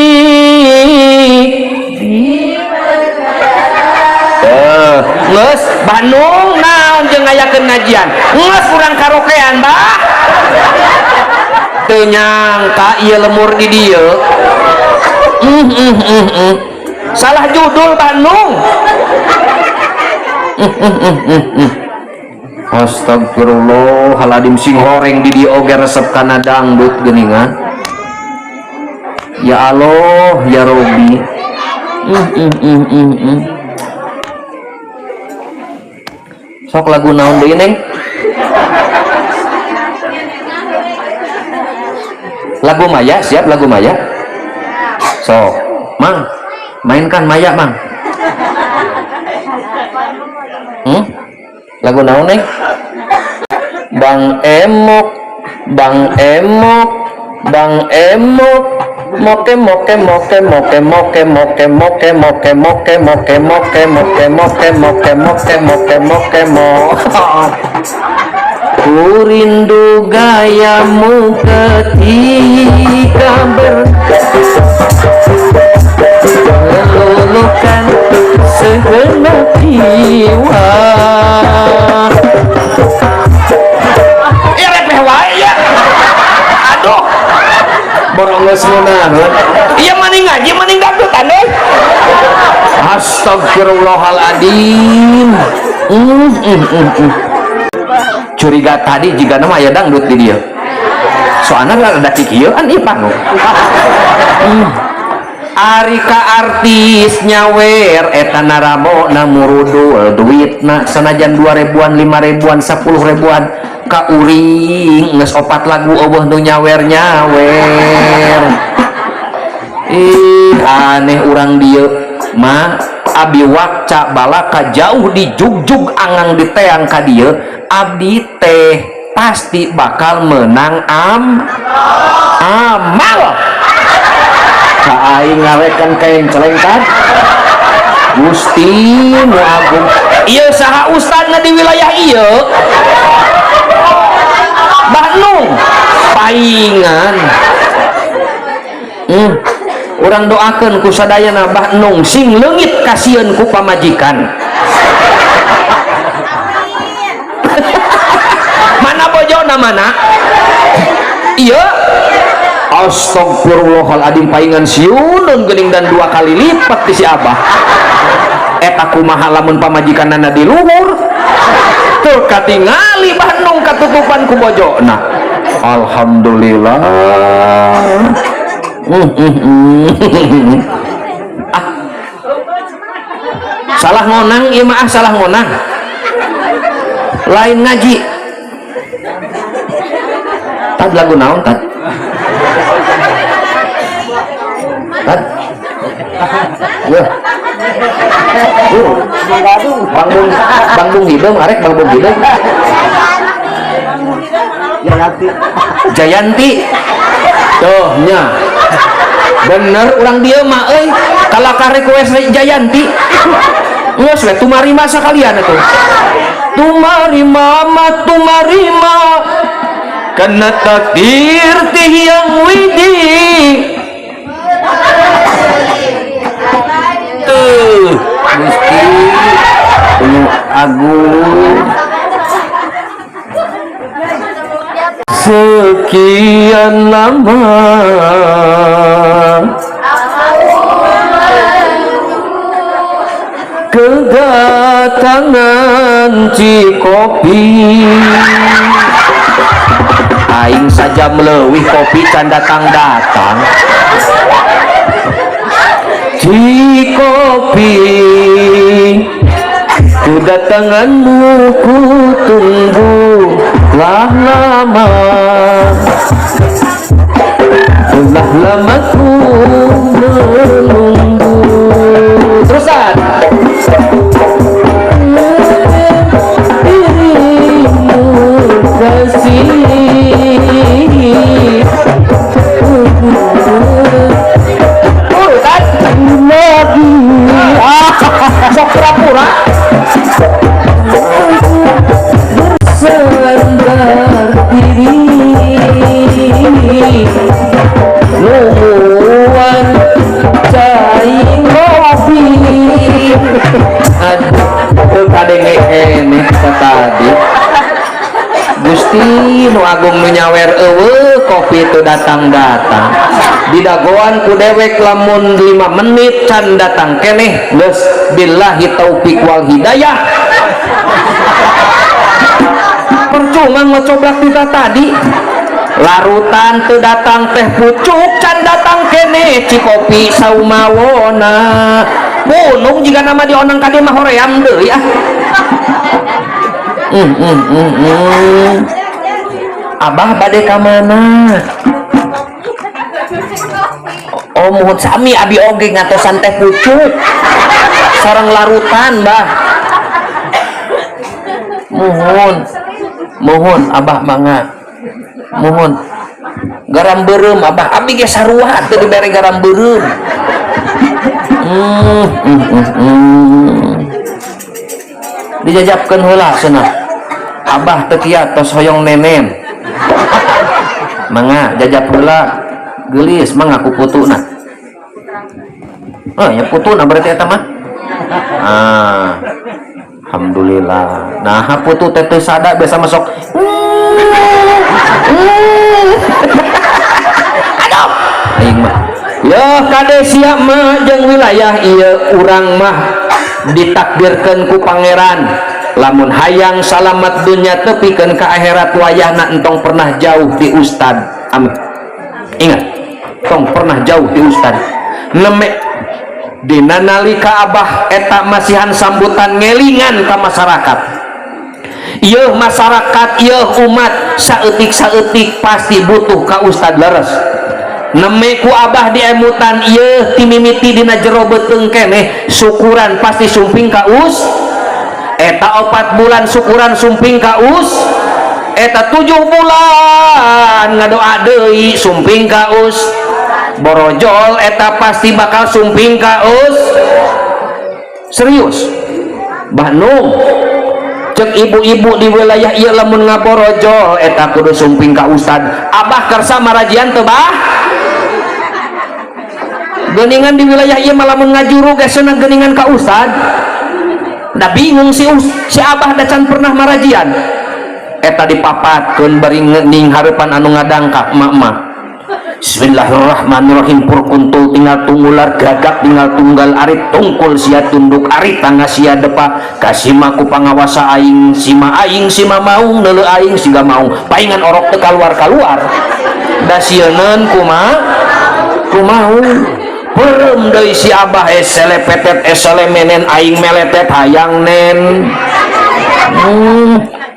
Nges Bandung naon jeung ngayakeun ngajian nges urang karaokean bah teu nyangka ieu lemur di dieu. Salah judul Bandung. Astagfirullahaladzim sing horeng di dieu oge resep kana dangdut geuningan. Ya Allah ya Robbi. Sok lagu naon deui Neng? Lagu Maya, siap lagu Maya? Sok, Mang, mainkan Maya, Mang. Lagu naon Neng? Bang Emok, Bang Emok, Bang Emok, moke moke moke moke moke moke moke moke moke moke moke moke moke moke moke moke moke mo. Ku rindu gayamu ketika meluluhkan segenap jiwa. Repeh wae ya. Aduh. Borongos ngeunaun. Ieu mending ngaji mending dangdutan deui. Astagfirullahaladzim. Curiga tadi jika nama aya dangdut di dia. Soalnya rada kikieuan ieu panu. Ari ka artis nyawer eta naramo na murudul duitna sanajan 2.000-an 5.000-an 10.000-an ka uring geus 4 lagu eueuh nu nyawer. Aneh urang dieu mah abdi wakca balaka jauh di jugjug angang di teang ka dieu abdi teh pasti bakal menang amal. Ka aing ngawekan kaeng celengkat Gusti nu agung. Ieu saha ustadna di wilayah ieu? Bandung paingan. Urang doakeun ku sadayana Bandung sing leungit kasieun ku pamajikan. Mana bojona mana? Iya. Astagfirullahaladzim paingan siunun geuning dan 2 kali lipat di si Abah. Eta kumaha lamun pamajikanana di luhur. Tur katingali Bandung katutupan ku bojona. Alhamdulillah. Salah ngonang ieu mah salah ngonang. lain ngaji. Tad lagu naon tad? Tad? Wah. Bang Bung Hidung, arek Bang Bung Hidung. Jayanti. Tuh nya. Bener urang dia mah euy, kalakar request Jayanti. Geus we tumarima sakalian atuh. Tumarima mah tumarima. Kana takdir teh yang widi. Tuh, Gusti Agung. Sekian lama kedatangan Cikopi, aing saja melewih kopi can datang-datang. Cikopi, kedatanganmu ku tunggu telah lama, telah lama ku menunggu. Terusan. Dirimu kasih lagi sok pura-pura bersandar diri nungguan cai kopi. Aduh kadenge eneh tadi Gusti nu agung nu nyawer eueuh kopi itu datang-datang di dagoan ku dewek lamun 5 menit can datang keneh geus billahi taufik wal hidayah. Percuma ngocoblak kita tadi larutan teu datang teh pucuk can datang keneh Cikopi saumawona punung jika nama dionang kade mah hoream deui ah. Abah bade ka mana? Oh mohon sami abi oge ngatosan teh pucuk sareng larutan bah. Mohon abah mangga mohon garam beureum abah abi ge sarua teu dibere garam beureum. Dijajabkeun heula cenah abah teu kiat tos hoyong nenen mangga jajab heula geulis mangga ku putuna. Oh ya putuna berarti eta mah. Alhamdulillah. Nah putu teh teu sada biasa masuk. Aduh aing mah ya kade sia mah jeung wilayah ieu urang mah ditakdirkeun ku pangeran lamun hayang salamat dunya tepikeun ka akhirat wayahna entong pernah jauh di ustad. Ingat tong pernah jauh di ustad neme dina nalika abah eta masihan sambutan ngelingan ka masyarakat. Ieu masyarakat ieu umat saeutik-saeutik pasti butuh ka ustad leres. Neme ku abah diemutan ieu timimiti dina jero beuteung keneh syukuran pasti sumping ka us. Eta 4 bulan syukuran sumping ka us. Eta 7 bulan ngadoa deui sumping ka us. Borojol eta pasti bakal sumping ka us. Serius Bandung cek ibu-ibu di wilayah ieu lamun ngaborojol eta kudu sumping ka ustad. Abah kersa marajian teu bah? Geuningan di wilayah ieu lamun ngajuru geus cenah geuningan ka ustad. Da bingung si abah da can pernah marajian. Eta dipapatkeun bari ning hareupan anu ngadangka emak-emak. Bismillahirrahmanirrahim purkuntul tinggal tunggular gagap tinggal tunggal arit tungkul sia tunduk arit tangga sia depa kasima ku pangawasa aing sima maung neuleu aing siga maung paingan orok teu kaluar da sieun kumaha Beureum deui si abah eselepetet eselemenen aing meletet hayang nen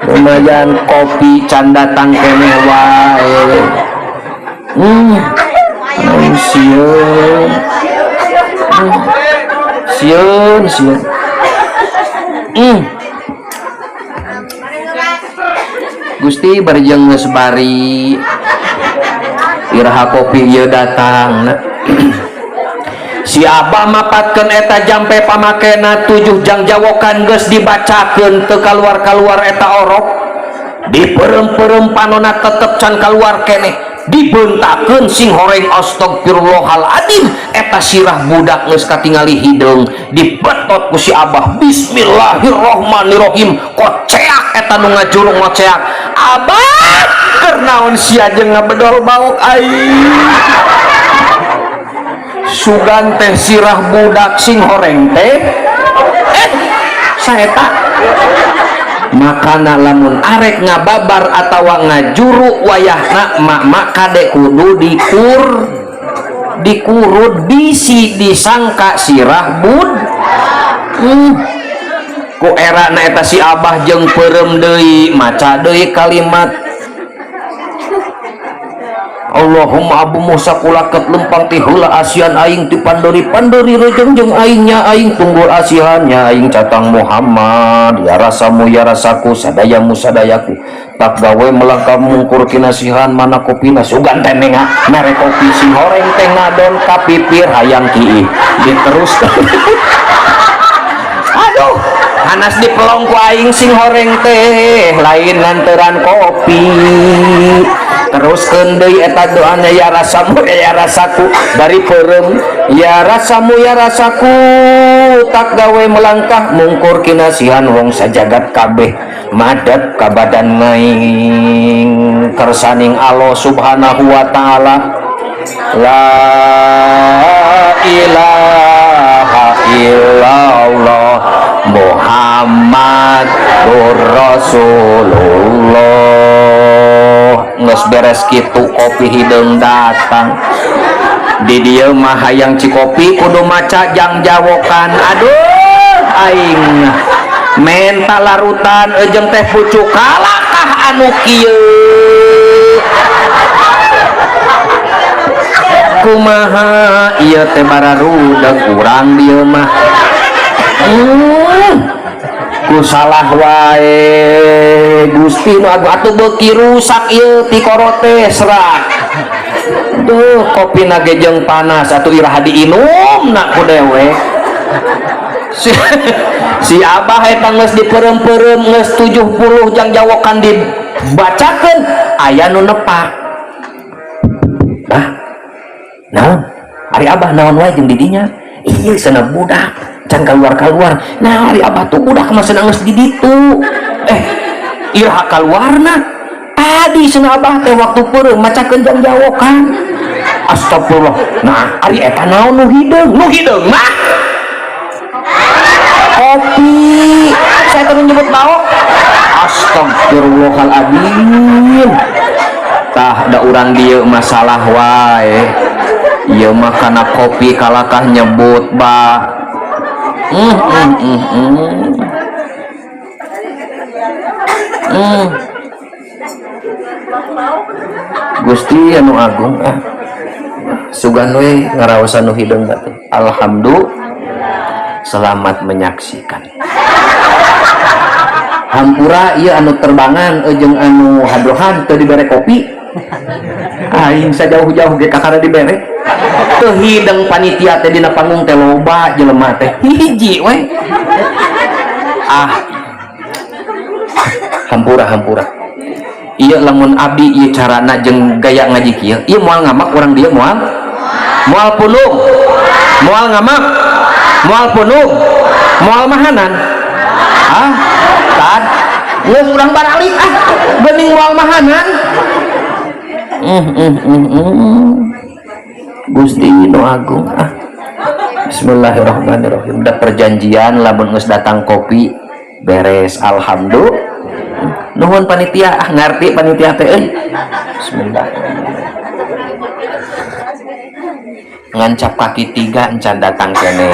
lumayan kopi can datang kene wae. Sieun sieun sieun Gusti barjeng geus bari iraha kopi ieu datang si Abah mapatkeun eta jampe pamakena 7 jang jawokan geus dibacakeun teu kaluar-kaluar eta orok diperem-perem panona tetep can kaluar keneh dibeuntakeun sing horeng astagfirullahaladzim eta sirah budak geus katingali hideung dibetot ku si Abah bismillahirrahmanirrahim koceak eta nu ngajurung ngoceak Abah keur naon sia jeung ngabedol bauk aing sugan teh sirah budak sing horeng teh saeta makana lamun arek ngababar atawa ngajuru wayahna mak kade kudu dikurut bisi disangka sirah bud ku era na eta si Abah jeung peureum deui maca deui kalimat Allahumma abu Musa kulaket lempang ti heula asian aing ti pandori rejeng jeung aingnya aing tunggul asihannya aing catang Muhammad ya rasamu ya rasaku sadayamu sadayaku tak gawe melangkah mungkur kinasihan mana kopina sugan teh nenga mere kopi sing horeng teh ngadon ka pipir hayang kieu diterus aduh panas dipelong ku aing sing horeng teh lain nganteran kopi terus deui eta doanya ya rasamu ya rasaku dari peureum ya rasamu ya rasaku tak gawe melangkah mungkur kinasihan wong sajagat kabeh madad ka badan ngaing kersaning Allah subhanahu wa ta'ala la ilaha illallah Muhammadur Rasulullah geus beres kitu kopi hideung datang di dieu mah hayang cikopi kudu maca jang jawokan aduh aing menta larutan jeung teh pucuk kalakah anu kieu kumaha ieu teh bararudag urang dieu mah ku salah wae Gusti nu atuh beuki rusak ieu ti korote serak duh kopi nage jeung panas atuh iraha diinumna ku dewek si Abah eta geus dipeureum-peureum geus 70 jang jawokan dibacakeun aya nu nepak naon ari Abah naon wae jeung didinya ieu cenah budak can keluar nah ari Abah tuh budak mah cenah geus di ditu iraha kaluarna tadi cenah Abah teh waktu peureum macakeun jang jawokan astagfirullah nah ari eta naon nu hideung mah kopi saya teh nyebut naon astagfirullahaladzim tah da urang dieu masalah wae ieu mah kana kopi kalakah nyebut ba Gusti anu agung sugan we ngaraosan nu hideung teh alhamdulillah selamat menyaksikan hampura ieu anu terbangan jeung anu hadrohan teu dibere kopi aing sajauh-jauh ge kakara dibere teu hideung panitia teh dina panggung teh loba jelema teh hiji we hampura ieu lamun abdi ieu carana jeung gaya ngaji kieu ieu moal ngamak urang dieu moal punung moal ngamak moal punung moal mahanan tad geus urang baralik bening moal mahanan Gusti nu agung bismillahirrahmanirrahim da perjanjian lamun geus datang kopi beres alhamdulillah nuhun panitia ngarti panitia teh bismillahirrahmanirrahim ngancap kaki 3 encan datang kene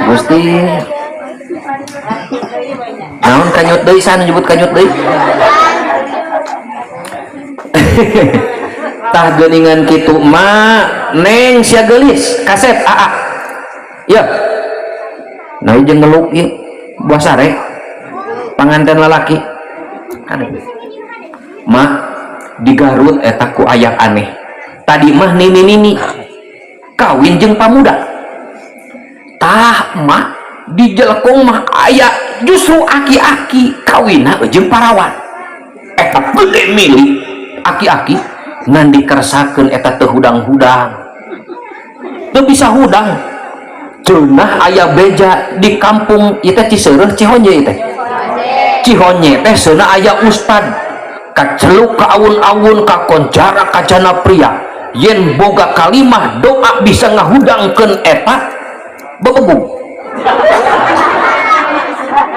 Gusti naon kanyut deui sana nyebut kanyut deui tah geuningan kitu mak neng sia geulis kaset aa ya nah jeung ngeluk ieu buah sare panganten lalaki aneh mak di Garut eta ku aya aneh tadi mah nini kawin jeung pamuda tah mak di Jelekong mah aya justru aki-aki kawinna jeung parawan eta gede milih aki-aki ngan dikersakeun eta teu hudang-hudang teu bisa hudang cenah aya beja di kampung ieu teh Ciseureuh Cihonje teh Cihonje teh seuneu aya ustad kaceluk ka awun-awun ka koncara ka jana pria yen boga kalimah doa bisa ngahudangkeun eta bebegu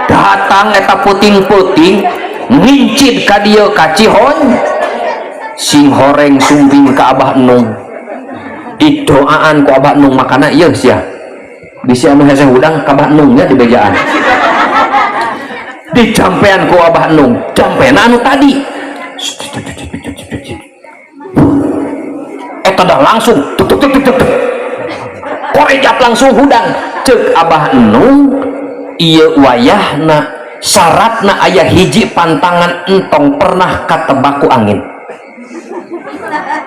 datang eta puting-puting ngincid ka dieu ka Cihon sing horeng sumbing ka Abah Enung didoaan ku Abah Enung makana ieu sia bisi anu hese hudang ka Abah Enungnya di bejaan dicampean ku Abah Enung campena anu tadi eta dah langsung tuk korejat langsung hudang ceuk Abah Enung ieu wayahna syaratna aya hiji pantangan entong pernah katebak ku angin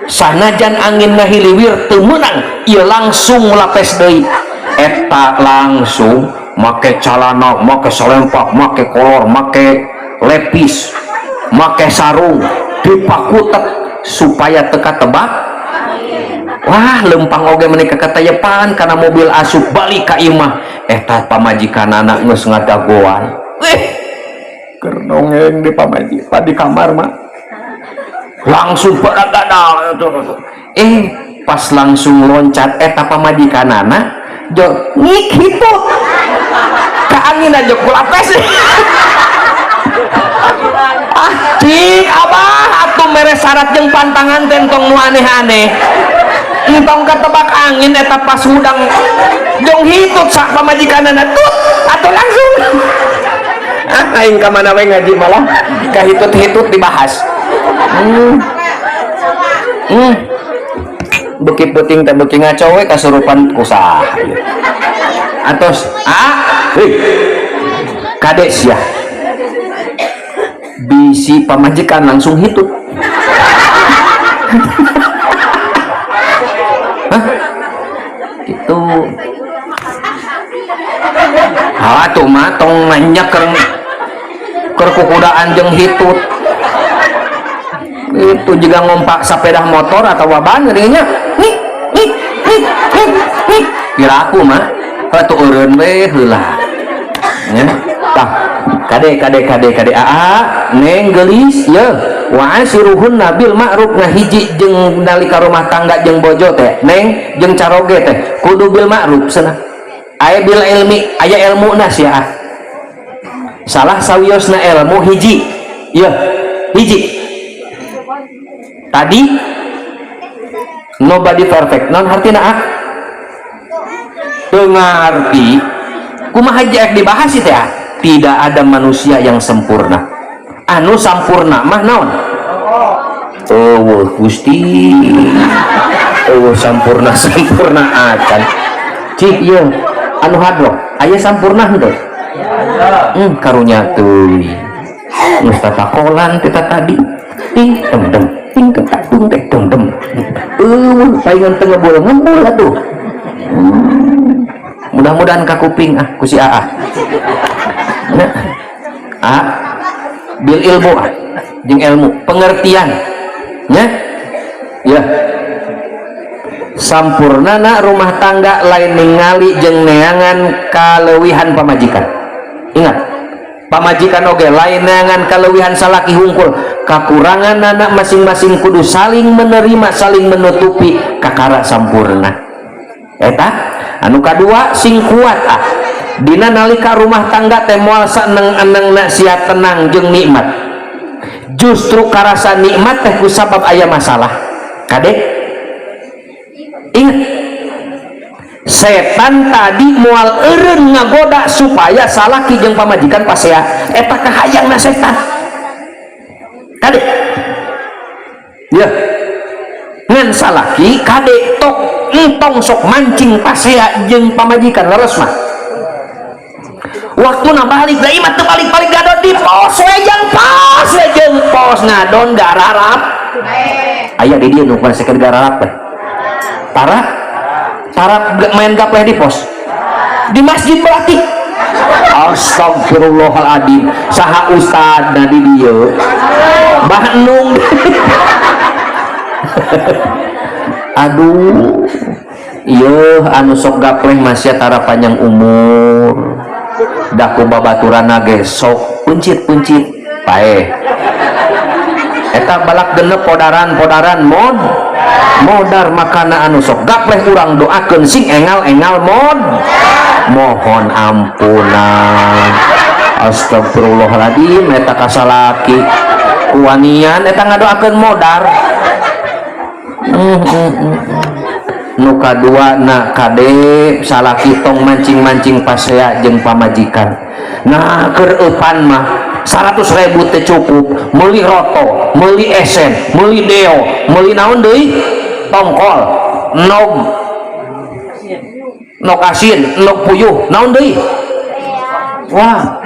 sanajan angin ngahiliwir teu meunang ieu langsung lapes deui eta langsung make calana make salempak make kolor make lepis make sarung dipakutek supaya teka tebak wah lempang oge menika katayepan karena mobil asup balik ka imah eta pamajikanana geus ngadagoan keur dongeng di pamajikan di kamar mah langsung pada gadal pas langsung loncat eta pamajikanana jog ngik hitu ka angin aja kulapes cing abah atuh mere syarat jeung pantangan tentong nu aneh-aneh entong ketebak angin eta pas hudang jong hitut sak pamajikanana tut atuh langsung aing ka mana we ngaji malah ka hitut-hitut dibahas bukit puting teh beuki ngaco we kasurupan kusaha atos heuh kade sia bisi pamajikan langsung hitut hah gitu tuh mah tong nanya keur kukudaan jeung hitut itu juga ngompak sepeda motor atau waban ngerinya kira aku mah atuh eureun we heula nya tah kade aa neng geulis ye wa asiruhun nabil ma'ruf ngahiji jeung nalika rumah tangga jeung bojo teh neng jeung caroge teh kudu bil ma'ruf cenah aya bil ilmi aya ilmuna sia salah sawiosna ilmu hiji ye hiji tadi nobody perfect non hartina dengarti kumaha jak dibahas itu ya tidak ada manusia yang sempurna anu sampurna mah naon Gusti sampurna akan cik ieu anu hadroh aya sampurna henteu karunya teuing geus tatakolan kita tadi ting dem ting ketakung teh dem paingan teu ngebul atuh mudah-mudahan ka kuping ku si aa nah bil ilmu jeung ilmu pengertian nya ya sampurnana rumah tangga lain ningali jeung neangan kaleuwihan pamajikan ingat pamajikan oge lain neangan kaleuwihan salaki hungkul kakurangan anak masing-masing kudu saling menerima saling menutupi kakara sampurna eta anu kadua sing kuat dina nalika rumah tangga teh moal saneng-enengna sia tenang jeung nikmat justru karasa nikmat teh kusabab aya masalah kade ingat setan tadi moal eureun ngagoda supaya salaki jeung pamajikan pasea eta kahayangna setan kade ya ngan salaki kade tok entong sok mancing pasea jeung pamajikan leres mah waktu balik da imah teu balik gadon di pos we jeung pos ngadon gararap aya di dieu nu paseker gararap teh Tarap main gapleh di pos di masjid berarti astagfirullahaladzim saha ustad na di dieu Bandung aduh ieu anu sok gapleh masih tara panjang umur dah ku babaturana ge sok puncit paeh eta balak genep podaran modar makana anu sok gapleh urang doakeun sing engal mohon ampunan astagfirullahaladzim eta kasalaki kuanian eta ngadoakeun modar nu kadua na kade salaki tong mancing pasea jeung pamajikan nah keur eupan mah 100.000 teh cukup meuli roto meuli esen meuli deo meuli naon deui tongkol nog asin nog puyuh naon deui wah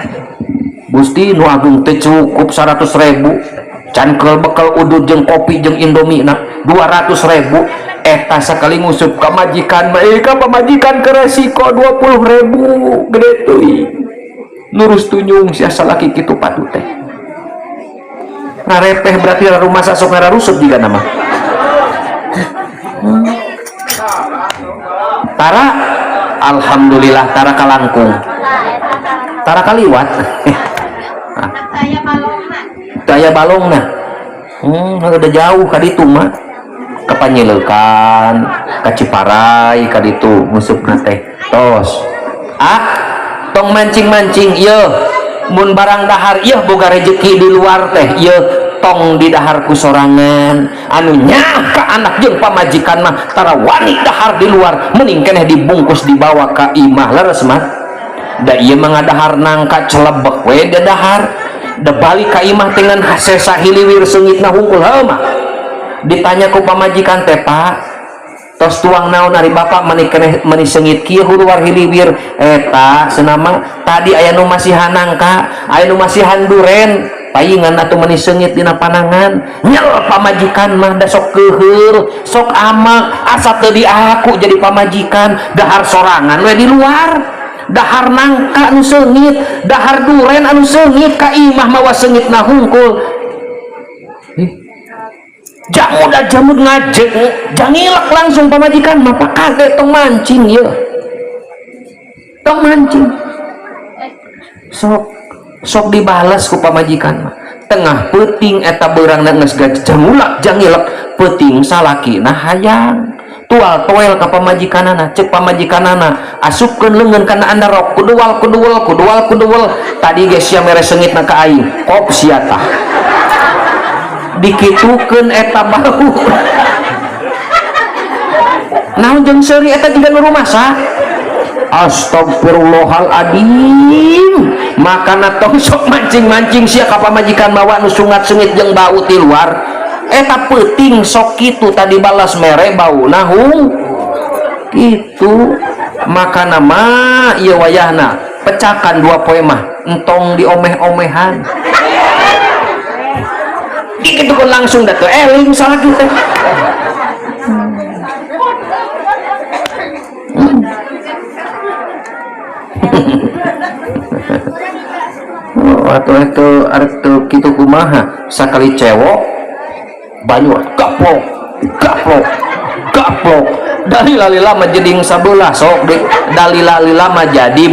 Gusti nu agung teh cukup 100.000 can bekal udud jeung kopi jeung indomie na 200.000 eta sakali ngusup ka majikan ka pamajikan ke resiko 20.000 gede teuing nurus tunyung sia salaki kitu patu teh ngarepeh berarti rumah sok ngararusup juga nama tara alhamdulillah tara kalangkung tara kaliwat daya balongna udah jauh ka ditu mah ka Panyeleukan ka Ciparai ka ditu ngusupna teh tos tong mancing ieu mun barang dahar ieu boga rezeki di luar teh ieu tong di dahar ku sorangan anu nya ka anak jeung pamajikan mah tara wani dahar di luar mending keneh dibungkus dibawa ka imah leres mah da ieu mah ngadahar nangka celebek we da dahar da balik ka imah dengan hasesa hiliwir seungitna hungkul heuh mah ditanya ku pamajikan teh Pak tos tuang naon ari bapak meni seungit kieu huluwar hiliwir eta senama tadi aya nu masihan nangka aya nu masihan duren paingan atuh meni seungit dina panangan nyel pamajikan mah da sok keuheur sok amak asa teu di aku jadi pamajikan dahar sorangan we di luar dahar nangka anu seungit dahar duren anu seungit ka imah mawa seungitna hungkul jamud ngajek jangilak langsung pamajikan mah pakade tong mancing ya tong mancing sok dibalas ku pamajikan mah tengah peuting eta beurangna geus jamulak jangilak peuting salakina hayang tual toel ka pamajikanana cek pamajikanana asupkeun leungeun kana andarok kuduwal tadi geus sia mere seungitna ka aing kop sia tah dikitukeun eta bau naon jeung seuri eta juga nu rumasa astagfirullahaladzim makana tong sok mancing sia ka pamajikan mawa nu sungat seungit jeung bau ti luar eta peuting sok kitu tadi balas mere bauna kitu makana mah ieu wayahna pecakan 2 poe mah entong diomeh-omehan dikit pun langsung datu eling salah kita atau itu artu kitu kumaha sakali cewek banyu gaplok dalila mah jeding sabelah sok dalila mah jadi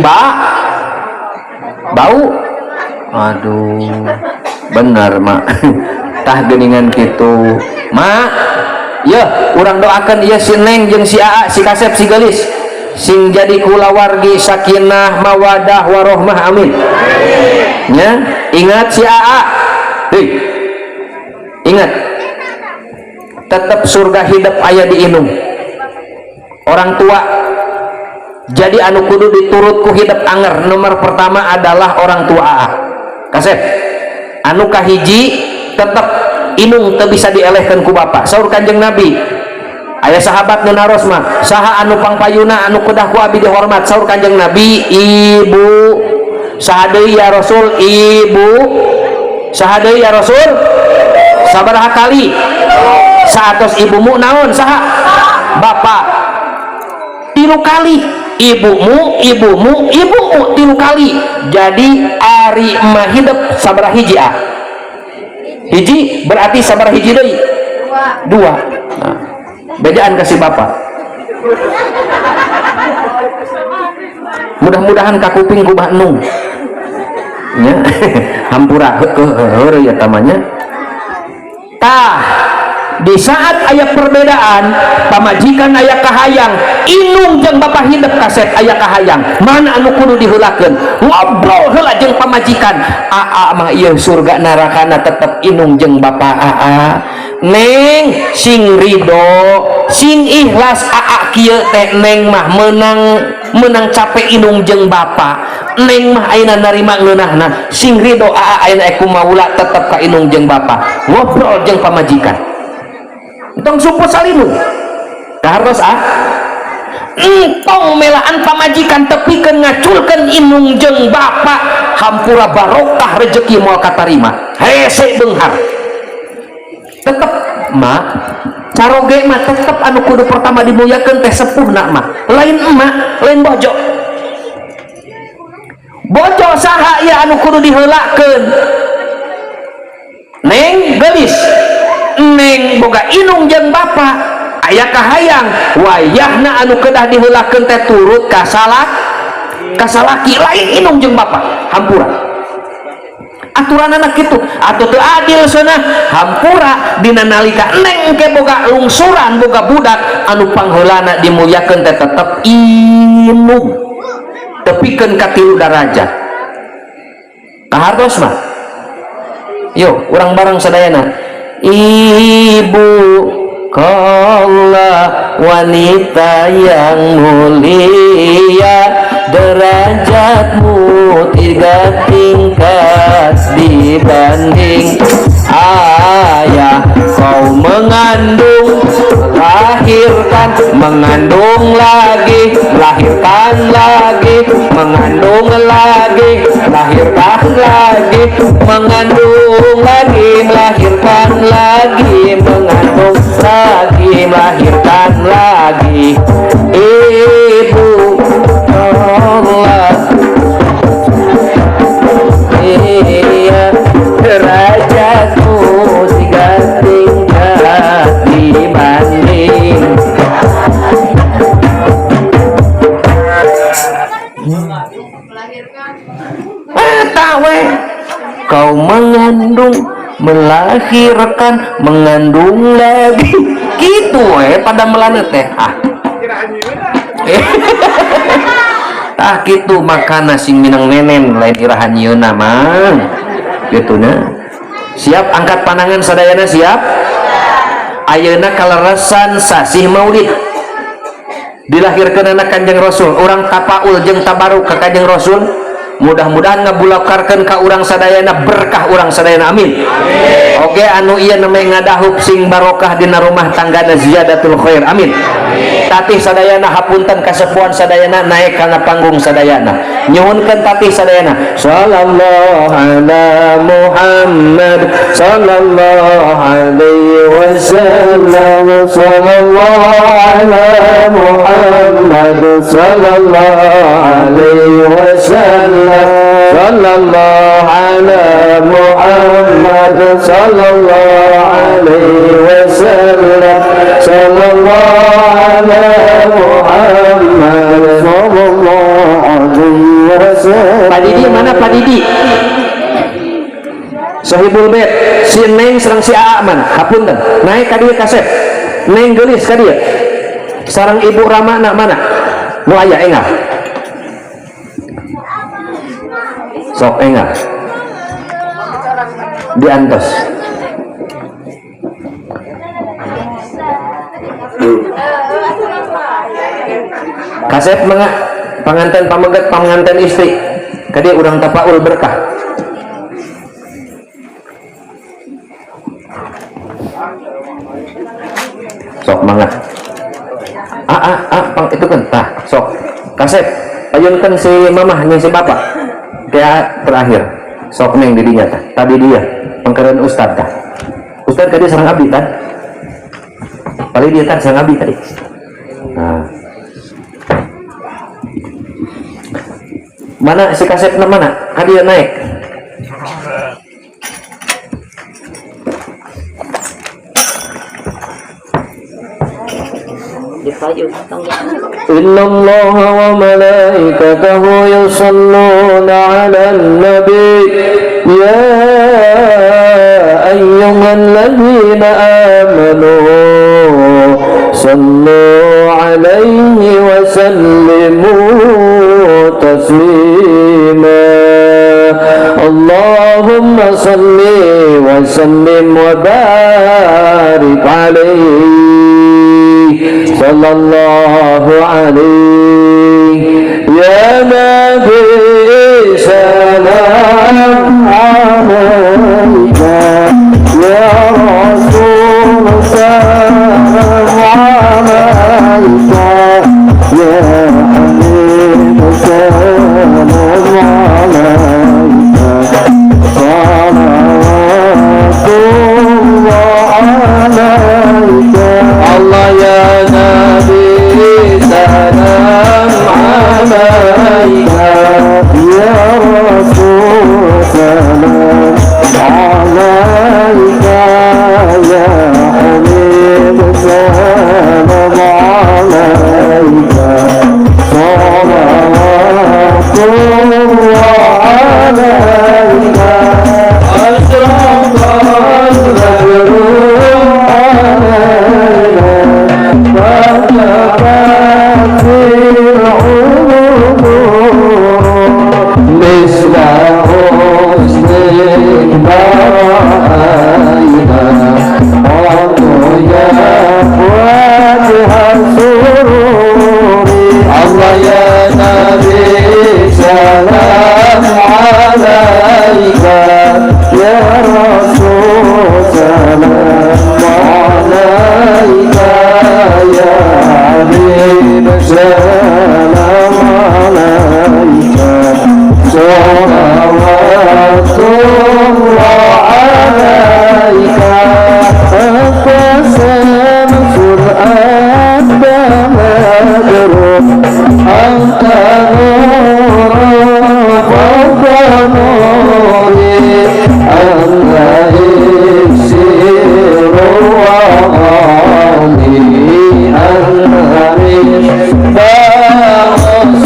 bau aduh benar mak tah geuningan kitu mak ya urang doakeun ieu si Neng jeung si Aa si Kasep si Gelis sing jadi kulawargi sakinah mawadah warohmah amin nya ingat si Aa ingat tetap surga hidup aya di inung orang tua Jadi anu kudu diturutku hidup anger nomor pertama adalah orang tua AA. Kasep anu kahiji tetap inung teu bisa dielehkeun ku bapa. Saur Kanjeng Nabi aya sahabat nu naros mah saha anu pangpayuna anu kedah ku abi dihormat. Saur Kanjeng Nabi ibu. Saha deui ya Rasul? Ibu. Saha deui ya Rasul? Sabaraha kali? Saatos ibumu naon saha? Bapak. 3 kali. Ibumu, ibumu, ibumu 3 kali. Jadi ari mah hidup sabaraha hiji ah? Hiji berarti sabaraha hiji deui? 2. Nah, bedaan kasih bapak. Mudah-mudahan kakuping ku Bandung. Ya, hampura heueuh ya tamanya. Tah di saat aya perbedaan pamajikan aya kahayang inung jeung bapak hidup kaset aya kahayang mana anu kudu diheulakeun ngobrol heula jeung pamajikan aa mah ieu surga narakana tetep inung jeung bapak aa neng sing ridho sing ikhlas aa kieu teh neng mah menang capek inung jeung bapak neng mah ayeuna narima ngeunahna sing ridho aa ayeuna aku maula tetep ka inung jeung bapak ngobrol jeung pamajikan entong sumpah salinu harus entong melaan pamajikan tepikeun ngaculkeun inung jeung bapak hampura barokah rezeki moal katarima hese beunghar tetep mak caroge mah tetep anu kudu pertama dimuliakeun teh sepuhna mah lain emak lain bojo bojo saha ya anu kudu diheulakeun neng gelis neng boga inung jeung bapak aya kahayang wayahna anu kedah diheulakeun teh turut ka salaki lain inung jeung bapak hampura aturanana kitu atuh teu adil cenah hampura dina nalika neng ke boga lungsuran boga budak anu pangheulana dimuliakeun teh tetep inung tepikeun ka 3 darajat kahartos mah yuk urang bareng sadayana ibu kaulah wanita yang mulia derajatmu 3 tingkat dibanding ayah kau mengandung melahirkan mengandung lagi melahirkan lagi mengandung lagi melahirkan lagi mengandung lagi melahirkan lagi mengandung lagi melahirkan lagi ibu Allah iya derajatmu 3 tingkat dibanding tawe kau mengandung melahirkan mengandung lagi gitu pada melanet teh gitu makana sing minang nenen lain irahan yeuna mang gitu na siap angkat panangan sadayana siap ayeuna kaleresan sasih maulid dilahirkeun anak Kanjeng Rasul orang tapaul jeung tabaruk ka Kanjeng Rasul mudah-mudahan ngabulakarkeun ka urang sadayana berkah urang sadayana amin oke anu ieu namanya ngadahup sing barokah dina rumah tanggana ziyadatul khair amin tatih sadayana hapunten kasepuhan sadayana naik kana panggung sadayana nyuhunkeun tatih sadayana sallallahu ala Muhammad sallallahu alaihi wasallam sallallahu ala Muhammad sallallahu alaihi wasallam sallallahu ala Muhammad sallallahu alaihi wasallam sallallahu ala Muhammad sallallahu alaihi wasallam. Pak Didi mana Pak Didi? Sohibul bait si Neng sareng si Aa man hapunten naik ka dieu kasep Neng geulis ka dieu sareng Ibu Ramana mana nu aya engah sok engah diantos kasep mangga panganten pamegat panganten istri kadi urang tapaul berkah. Sok mangga pang itu kan tah sok kasep ayunkan si mamah nya si bapak dia terakhir sok neng didinya tah tadi dia pangkeren ustad tah ustad tadi sareng abdi tah paling dia tah sareng abdi tadi. Nah mana si kasep mana kadi naik Inna Allah wa malaikatahu yusalluna ala nabi ya ayyuhalladzina amanu sallu alaihi wa sallimu taslima Allahumma salli wa sallim wa barik alaihi sallallahu alaihi ya nabi salam alaika ya rasul salam alaika ya habib salam alaika salawatullah alaika Allah ya Nabi salam alaika ya Rasul salam alaika ya Habib salam alaika salawatullah alaika asrafal badrul alaika Allah ya Nabi salam alaika ya Rasul salam alaika ya Habib salam alaika salawatullah alaika aqsam sur'an badrun anta nurun fawqa nuri anta iksiru wa ghani anta misbah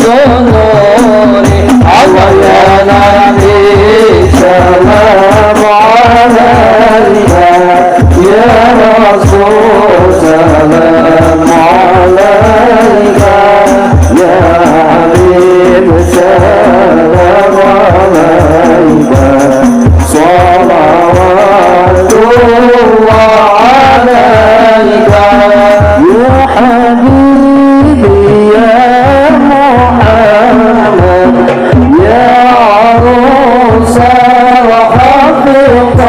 sunuri Allah ya Nabi salam alaika ya Rasul salam alaika ya Habib salam alaika salawatullah alaika ya Habibi ya Muhammad ya arusa wa hafiqaini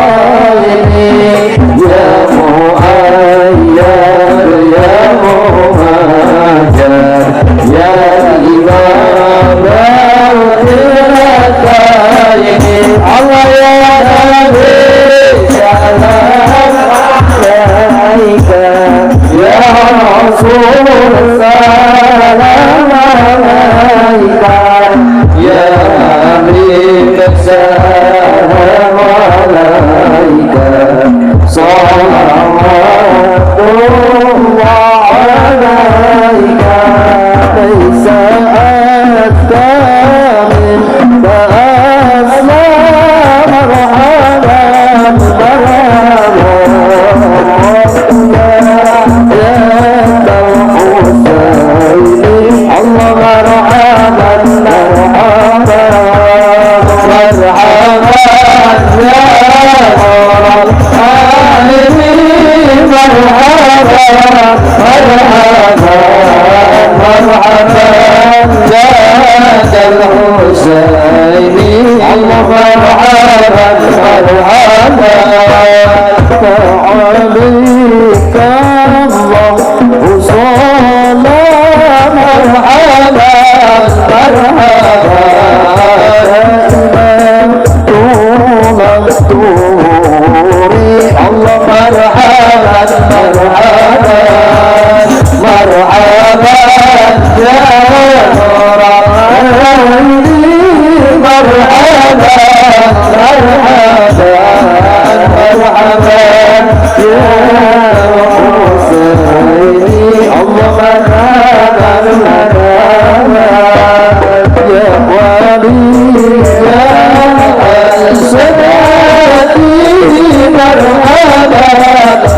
ya muayyad ya muhajir ya imam al-qirataini Allah ya Nabi salam alaika ya Rasul salam alaika ya Habib salam alaika salawatullah alaika laysa atka min fa'asla marhaban Allah marhaban مرحبا الحسين مرحبا مرحبا عليك الله صلى مرحبا مرحبا طول الدور الله مرحبا مرحبا مرحبا يا نور العين مرحبا مرحبا مرحبا يا حسين الله مرحبا مرحبا يا ولي يا سيدي مرحبا مرحبا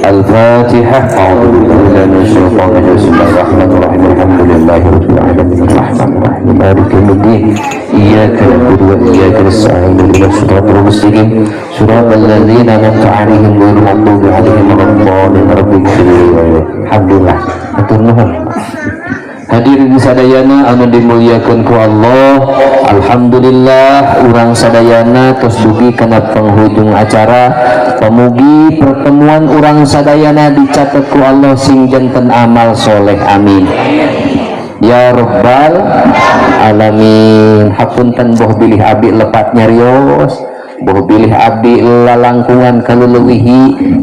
الفاتحة. أعوذ بالله من الشيطان الرجيم. بسم الله الرحمن الرحيم. الحمد لله رب العالمين الرحمن الرحيم مالك يوم الدين إياك نعبد وإياك نستعين اهدنا الصراط المستقيم صراط الذين أنعمت عليهم غير المغضوب عليهم ولا الضالين رب اغفر لي. Alhamdulillah. Matur nuwun. Hadirin sadayana anu dimuliakeun ku Allah, alhamdulillah urang sadayana tos dugi kana penghujung acara. Pamugi pertemuan urang sadayana dicatat ku Allah sing janten amal soleh, amin ya rabbal alamin. Hapunten boh bilih abdi lepat nyarios, boh bilih abdi lalangkungan kaluluwihi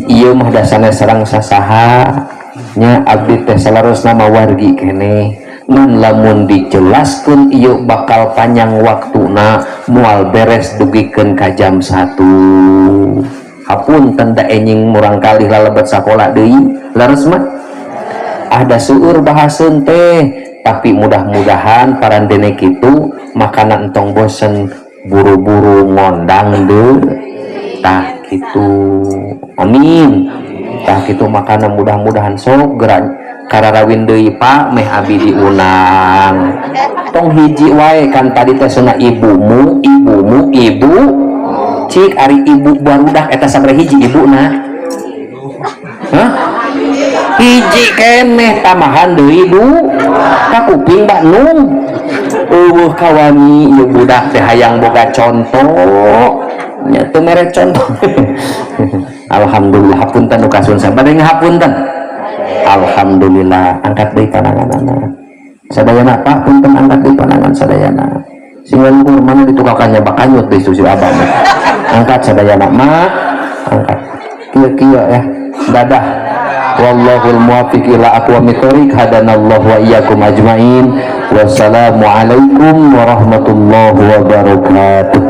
ieu mah dasana sareng sasaha nya abdi teh salarosna mawargi kene ngan lamun dijelaskeun ieu bakal panjang waktuna moal beres dugikeun ka jam 1 hapunten da enjing murang kali lalebet sakola deui leres mah ada seueur bahaseun teh tapi mudah-mudahan parandene kitu makanan entong bosen buru-buru ngondang deu tah kitu amin tah kitu makanan mudah-mudahan sok gerak kararawin deui Pak meh abi diunang tong hiji wae kan tadi teh cenah ibu cik ari ibu barudak eta sabaraha hiji ibuna hah hiji keneh tamahan deui Bu ka kuping Mbak Nung eueuh kawani ieu budak teh hayang boga contoh nya teu mere contoh alhamdulillah hapunten nu kasunsan bade ngahapunten alhamdulillah angkat deui pananganna sadayana Pak punten angkat deui panangan sadayana sing lembur mana ditukakannya bakanyut di susu abang angkat sadayana mak angkat kieu ya dadah wallahul muwaffiq ila aqwamit thoriq hadanallahu wa iyyakum ajmain wassalamu alaikum warahmatullahi wabarakatuh